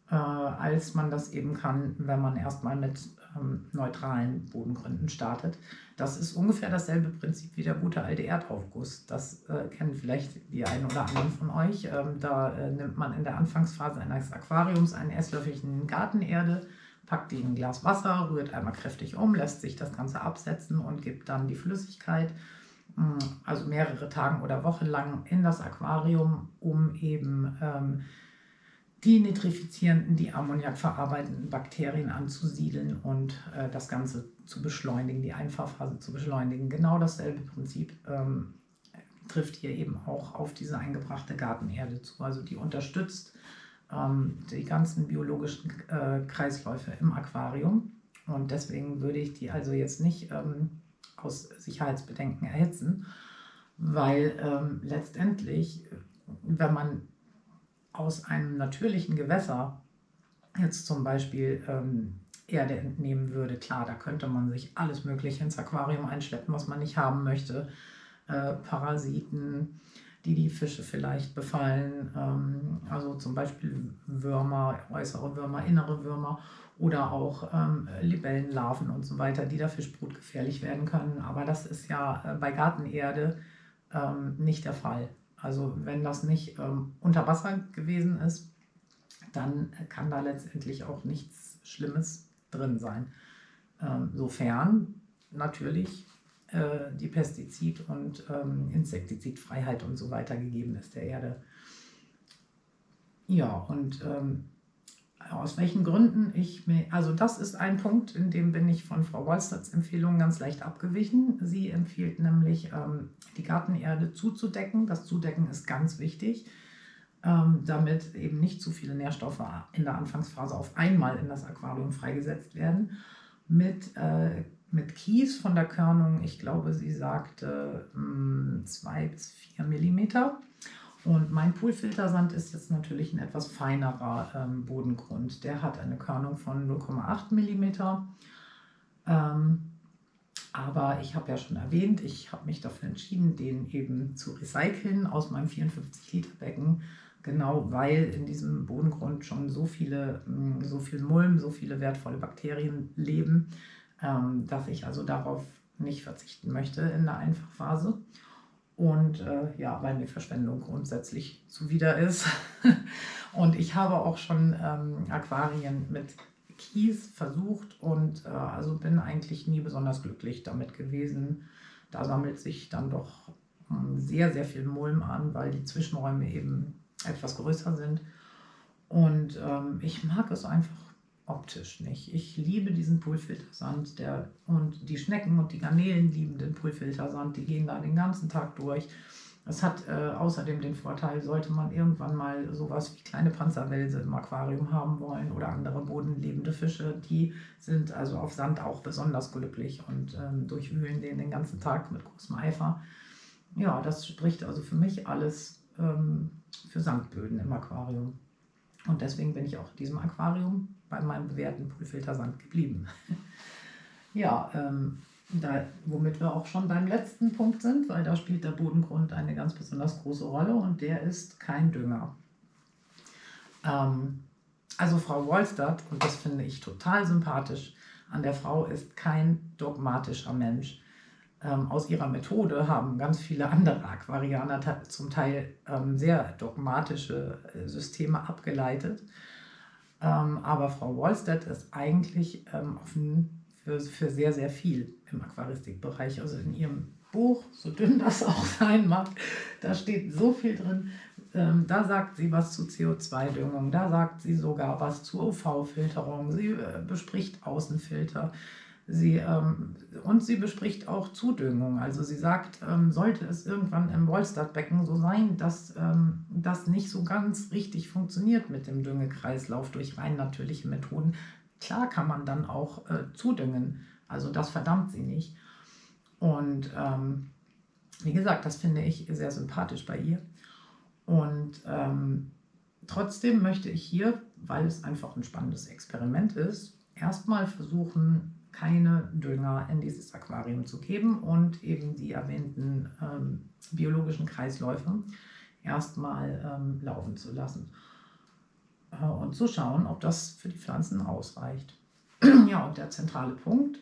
als man das eben kann, wenn man erstmal mit neutralen Bodengründen startet. Das ist ungefähr dasselbe Prinzip wie der gute alte Erdaufguss. Das kennen vielleicht die einen oder anderen von euch. Da nimmt man in der Anfangsphase eines Aquariums ein Esslöffelchen Gartenerde, packt die in ein Glas Wasser, rührt einmal kräftig um, lässt sich das Ganze absetzen und gibt dann die Flüssigkeit, also mehrere Tage oder Wochen lang in das Aquarium, um eben die nitrifizierenden, die Ammoniak verarbeitenden Bakterien anzusiedeln und das Ganze zu beschleunigen, die Einfahrphase zu beschleunigen. Genau dasselbe Prinzip trifft hier eben auch auf diese eingebrachte Gartenerde zu. Also die unterstützt die ganzen biologischen Kreisläufe im Aquarium und deswegen würde ich die also jetzt nicht aus Sicherheitsbedenken erhitzen, weil letztendlich, wenn man aus einem natürlichen Gewässer jetzt zum Beispiel Erde entnehmen würde, klar, da könnte man sich alles Mögliche ins Aquarium einschleppen, was man nicht haben möchte, Parasiten, die Fische vielleicht befallen, also zum Beispiel Würmer, äußere Würmer, innere Würmer oder auch Libellenlarven und so weiter, die der Fischbrut gefährlich werden können. Aber das ist ja bei Gartenerde nicht der Fall. Also wenn das nicht unter Wasser gewesen ist, dann kann da letztendlich auch nichts Schlimmes drin sein. Sofern natürlich die Pestizid- und Insektizidfreiheit und so weiter gegeben ist der Erde. Ja, und aus welchen Gründen also das ist ein Punkt, in dem bin ich von Frau Wallstadts Empfehlung ganz leicht abgewichen. Sie empfiehlt nämlich, die Gartenerde zuzudecken. Das Zudecken ist ganz wichtig, damit eben nicht zu viele Nährstoffe in der Anfangsphase auf einmal in das Aquarium freigesetzt werden. Mit Kies von der Körnung, ich glaube, sie sagte 2 bis 4 Millimeter. Und mein Poolfiltersand ist jetzt natürlich ein etwas feinerer Bodengrund. Der hat eine Körnung von 0,8 mm. Aber ich habe ja schon erwähnt, ich habe mich dafür entschieden, den eben zu recyceln aus meinem 54 Liter Becken. Genau, weil in diesem Bodengrund schon so viel Mulm, so viele wertvolle Bakterien leben, dass ich also darauf nicht verzichten möchte in der Einfachphase. Und ja, weil mir Verschwendung grundsätzlich zuwider ist. Und ich habe auch schon Aquarien mit Kies versucht und also bin eigentlich nie besonders glücklich damit gewesen. Da sammelt sich dann doch sehr, sehr viel Mulm an, weil die Zwischenräume eben etwas größer sind. Und ich mag es einfach optisch nicht. Ich liebe diesen Poolfiltersand und die Schnecken und die Garnelen lieben den Poolfiltersand. Die gehen da den ganzen Tag durch. Es hat außerdem den Vorteil, sollte man irgendwann mal sowas wie kleine Panzerwelse im Aquarium haben wollen oder andere bodenlebende Fische, die sind also auf Sand auch besonders glücklich und durchwühlen den ganzen Tag mit großem Eifer. Ja, das spricht also für mich alles für Sandböden im Aquarium. Und deswegen bin ich auch in diesem Aquarium bei meinem bewährten Poolfiltersand geblieben. Ja, womit wir auch schon beim letzten Punkt sind, weil da spielt der Bodengrund eine ganz besonders große Rolle und der ist kein Dünger. Also Frau Wohlstadt, und das finde ich total sympathisch, an der Frau ist kein dogmatischer Mensch. Aus ihrer Methode haben ganz viele andere Aquarianer zum Teil sehr dogmatische Systeme abgeleitet. Aber Frau Wohlstadt ist eigentlich offen für sehr, sehr viel im Aquaristikbereich. Also in ihrem Buch, so dünn das auch sein mag, da steht so viel drin. Da sagt sie was zu CO2-Düngung, da sagt sie sogar was zu UV-Filterung, sie bespricht Außenfilter. Sie bespricht auch Zudüngung. Also sie sagt, sollte es irgendwann im Wohlstadt-Becken so sein, dass das nicht so ganz richtig funktioniert mit dem Düngekreislauf durch rein natürliche Methoden, klar kann man dann auch zudüngen. Also das verdammt sie nicht. Und wie gesagt, das finde ich sehr sympathisch bei ihr. Und trotzdem möchte ich hier, weil es einfach ein spannendes Experiment ist, erstmal versuchen, keine Dünger in dieses Aquarium zu geben und eben die erwähnten biologischen Kreisläufe erstmal laufen zu lassen und zu schauen, ob das für die Pflanzen ausreicht. Ja, und der zentrale Punkt,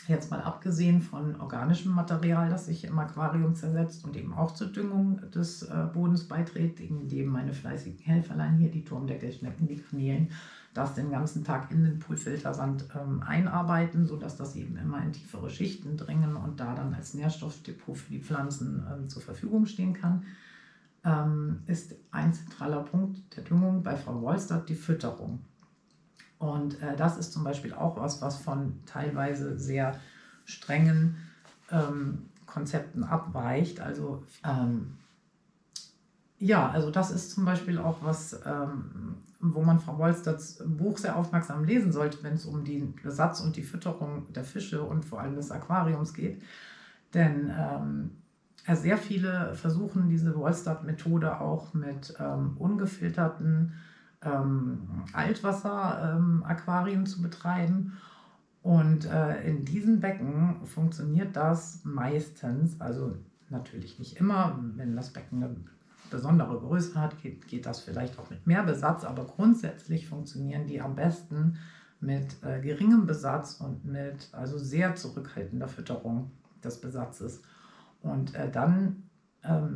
jetzt mal abgesehen von organischem Material, das sich im Aquarium zersetzt und eben auch zur Düngung des Bodens beiträgt, indem meine fleißigen Helferlein hier, die Turmdeckelschnecken, die Garnelen, das den ganzen Tag in den Poolfiltersand einarbeiten, sodass das eben immer in tiefere Schichten dringen und da dann als Nährstoffdepot für die Pflanzen zur Verfügung stehen kann, ist ein zentraler Punkt der Düngung bei Frau Wohlstadt die Fütterung. Und das ist zum Beispiel auch was von teilweise sehr strengen Konzepten abweicht. Also ja, also das ist zum Beispiel auch was, wo man Frau Wohlstadts Buch sehr aufmerksam lesen sollte, wenn es um den Besatz und die Fütterung der Fische und vor allem des Aquariums geht. Denn sehr viele versuchen diese Wohlstadt-Methode auch mit ungefilterten Altwasser-Aquarien zu betreiben. Und in diesen Becken funktioniert das meistens, also natürlich nicht immer, wenn das Becken eine besondere Größe hat, geht das vielleicht auch mit mehr Besatz, aber grundsätzlich funktionieren die am besten mit geringem Besatz und mit also sehr zurückhaltender Fütterung des Besatzes. Und dann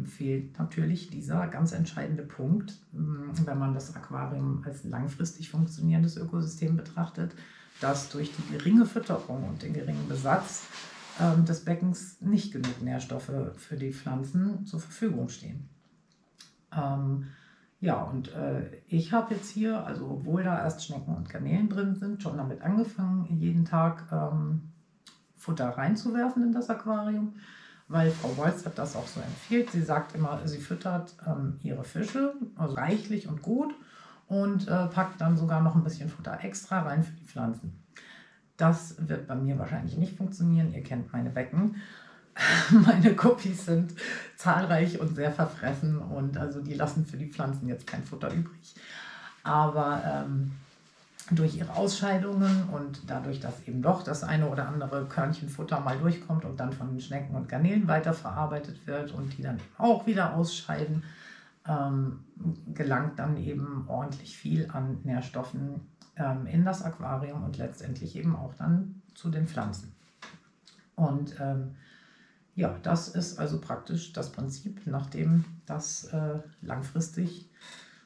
fehlt natürlich dieser ganz entscheidende Punkt, wenn man das Aquarium als langfristig funktionierendes Ökosystem betrachtet, dass durch die geringe Fütterung und den geringen Besatz des Beckens nicht genug Nährstoffe für die Pflanzen zur Verfügung stehen. Ja, und ich habe jetzt hier, also obwohl da erst Schnecken und Garnelen drin sind, schon damit angefangen, jeden Tag Futter reinzuwerfen in das Aquarium, weil Frau Wohlstadt das auch so empfiehlt. Sie sagt immer, sie füttert ihre Fische, also reichlich und gut, und packt dann sogar noch ein bisschen Futter extra rein für die Pflanzen. Das wird bei mir wahrscheinlich nicht funktionieren. Ihr kennt meine Becken. Meine Guppies sind zahlreich und sehr verfressen und also die lassen für die Pflanzen jetzt kein Futter übrig. Aber durch ihre Ausscheidungen und dadurch, dass eben doch das eine oder andere Körnchen Futter mal durchkommt und dann von den Schnecken und Garnelen weiterverarbeitet wird und die dann eben auch wieder ausscheiden, gelangt dann eben ordentlich viel an Nährstoffen in das Aquarium und letztendlich eben auch dann zu den Pflanzen. Und ja, das ist also praktisch das Prinzip, nachdem das langfristig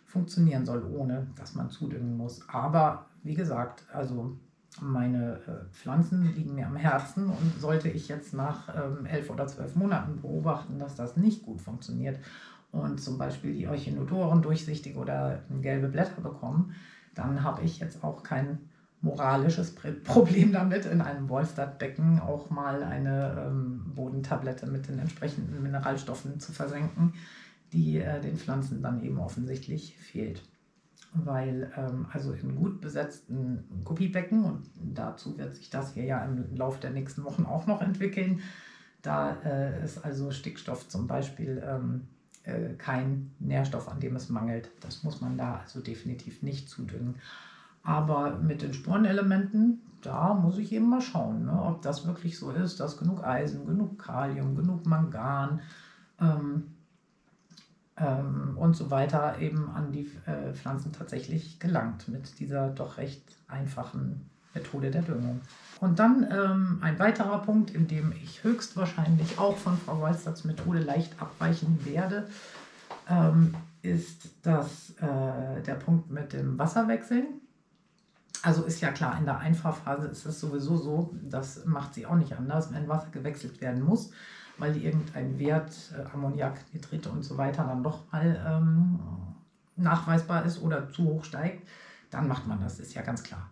funktionieren soll, ohne dass man zudüngen muss. Aber wie gesagt, also meine Pflanzen liegen mir am Herzen und sollte ich jetzt nach 11 oder 12 Monaten beobachten, dass das nicht gut funktioniert und zum Beispiel die Echinodoren durchsichtige oder gelbe Blätter bekommen, dann habe ich jetzt auch kein moralisches Problem damit, in einem Wollstadtbecken auch mal eine Bodentablette mit den entsprechenden Mineralstoffen zu versenken, die den Pflanzen dann eben offensichtlich fehlt. Weil also in gut besetzten Guppibecken, und dazu wird sich das hier ja im Laufe der nächsten Wochen auch noch entwickeln, da ist also Stickstoff zum Beispiel kein Nährstoff, an dem es mangelt. Das muss man da also definitiv nicht zudüngen. Aber mit den Spurenelementen, da muss ich eben mal schauen, ne, ob das wirklich so ist, dass genug Eisen, genug Kalium, genug Mangan und so weiter eben an die Pflanzen tatsächlich gelangt mit dieser doch recht einfachen Methode der Düngung. Und dann ein weiterer Punkt, in dem ich höchstwahrscheinlich auch von Frau Wallstadts Methode leicht abweichen werde, ist der Punkt mit dem Wasserwechseln. Also ist ja klar, in der Einfahrphase ist es sowieso so, das macht sie auch nicht anders, wenn Wasser gewechselt werden muss, weil irgendein Wert, Ammoniak, Nitrite und so weiter, dann doch mal nachweisbar ist oder zu hoch steigt, dann macht man das, ist ja ganz klar.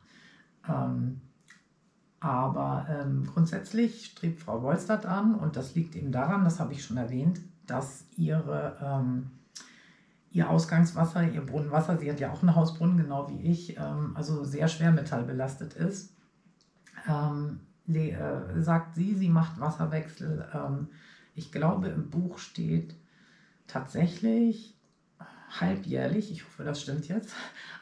Aber grundsätzlich strebt Frau Wollstadt an, und das liegt eben daran, das habe ich schon erwähnt, dass ihr Ausgangswasser, ihr Brunnenwasser, sie hat ja auch einen Hausbrunnen, genau wie ich, also sehr schwermetallbelastet ist. Sagt sie macht Wasserwechsel. Ich glaube, im Buch steht tatsächlich halbjährlich, ich hoffe, das stimmt jetzt,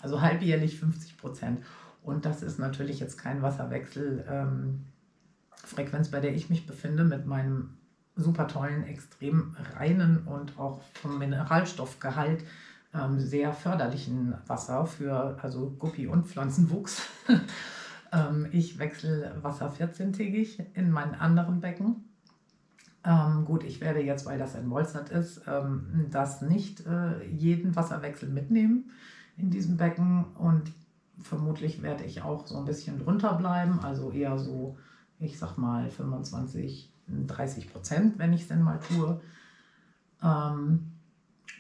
also halbjährlich 50%. Und das ist natürlich jetzt kein Wasserwechselfrequenz, bei der ich mich befinde, mit meinem super tollen, extrem reinen und auch vom Mineralstoffgehalt sehr förderlichen Wasser für also Guppi- und Pflanzenwuchs. Ich wechsle Wasser 14-tägig in meinen anderen Becken. Gut, ich werde jetzt, weil das ein Wollstadt ist, das nicht jeden Wasserwechsel mitnehmen in diesem Becken, und vermutlich werde ich auch so ein bisschen drunter bleiben, also eher so, ich sag mal 25-30%, wenn ich es denn mal tue.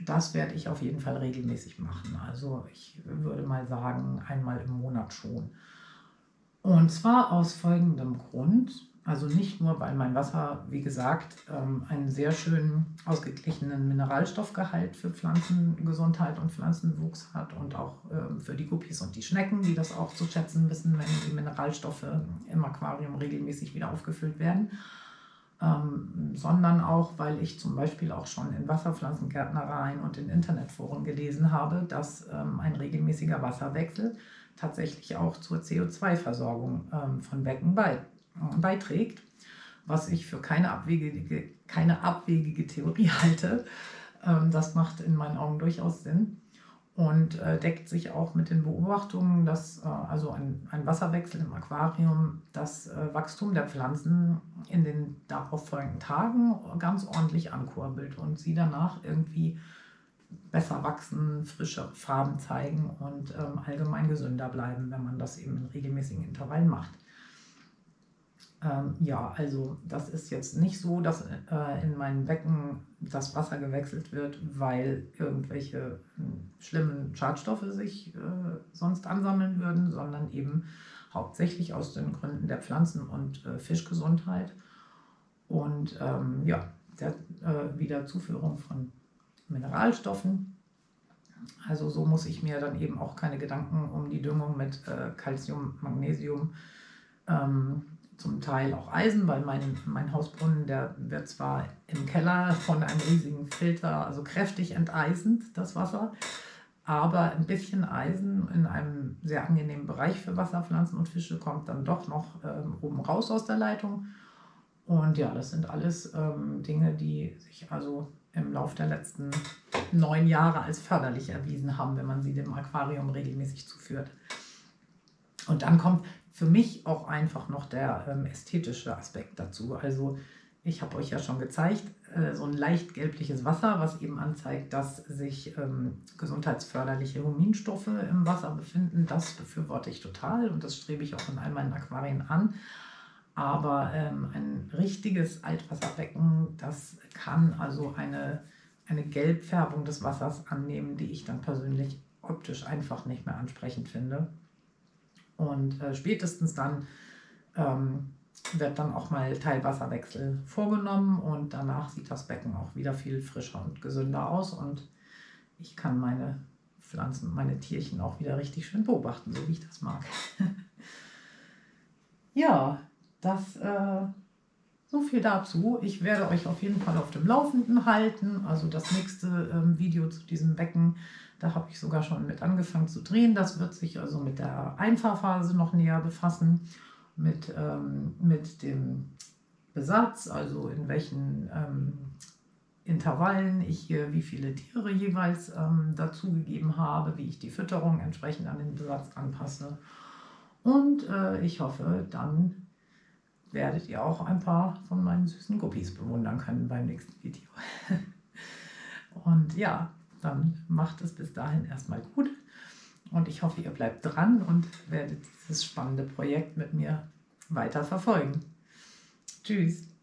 Das werde ich auf jeden Fall regelmäßig machen. Also ich würde mal sagen, einmal im Monat schon. Und zwar aus folgendem Grund. Also nicht nur, weil mein Wasser, wie gesagt, einen sehr schönen ausgeglichenen Mineralstoffgehalt für Pflanzengesundheit und Pflanzenwuchs hat und auch für die Guppis und die Schnecken, die das auch zu schätzen wissen, wenn die Mineralstoffe im Aquarium regelmäßig wieder aufgefüllt werden, sondern auch, weil ich zum Beispiel auch schon in Wasserpflanzengärtnereien und in Internetforen gelesen habe, dass ein regelmäßiger Wasserwechsel tatsächlich auch zur CO2-Versorgung von Becken beiträgt, was ich für keine abwegige Theorie halte. Das macht in meinen Augen durchaus Sinn und deckt sich auch mit den Beobachtungen, dass also ein Wasserwechsel im Aquarium das Wachstum der Pflanzen in den darauffolgenden Tagen ganz ordentlich ankurbelt und sie danach irgendwie besser wachsen, frischere Farben zeigen und allgemein gesünder bleiben, wenn man das eben in regelmäßigen Intervallen macht. Ja, also das ist jetzt nicht so, dass in meinen Becken das Wasser gewechselt wird, weil irgendwelche schlimmen Schadstoffe sich sonst ansammeln würden, sondern eben hauptsächlich aus den Gründen der Pflanzen- und Fischgesundheit und ja, der Wiederzuführung von Mineralstoffen. Also so muss ich mir dann eben auch keine Gedanken um die Düngung mit Calcium, Magnesium, zum Teil auch Eisen, weil mein Hausbrunnen, der wird zwar im Keller von einem riesigen Filter, also kräftig enteisend, das Wasser, aber ein bisschen Eisen in einem sehr angenehmen Bereich für Wasserpflanzen und Fische kommt dann doch noch oben raus aus der Leitung. Und ja, das sind alles Dinge, die sich also im Laufe der letzten 9 Jahre als förderlich erwiesen haben, wenn man sie dem Aquarium regelmäßig zuführt. Und dann kommt für mich auch einfach noch der ästhetische Aspekt dazu. Also ich habe euch ja schon gezeigt, so ein leicht gelbliches Wasser, was eben anzeigt, dass sich gesundheitsförderliche Huminstoffe im Wasser befinden. Das befürworte ich total und das strebe ich auch in all meinen Aquarien an. Aber ein richtiges Altwasserbecken, das kann also eine Gelbfärbung des Wassers annehmen, die ich dann persönlich optisch einfach nicht mehr ansprechend finde. Und spätestens dann wird dann auch mal Teilwasserwechsel vorgenommen und danach sieht das Becken auch wieder viel frischer und gesünder aus und ich kann meine Pflanzen, meine Tierchen auch wieder richtig schön beobachten, so wie ich das mag. Ja, das so viel dazu. Ich werde euch auf jeden Fall auf dem Laufenden halten. Also das nächste Video zu diesem Becken, da habe ich sogar schon mit angefangen zu drehen. Das wird sich also mit der Einfahrphase noch näher befassen, mit dem Besatz, also in welchen Intervallen ich wie viele Tiere jeweils dazugegeben habe, wie ich die Fütterung entsprechend an den Besatz anpasse. Und ich hoffe, dann werdet ihr auch ein paar von meinen süßen Guppies bewundern können beim nächsten Video. Und ja, dann macht es bis dahin erstmal gut. Und ich hoffe, ihr bleibt dran und werdet dieses spannende Projekt mit mir weiter verfolgen. Tschüss!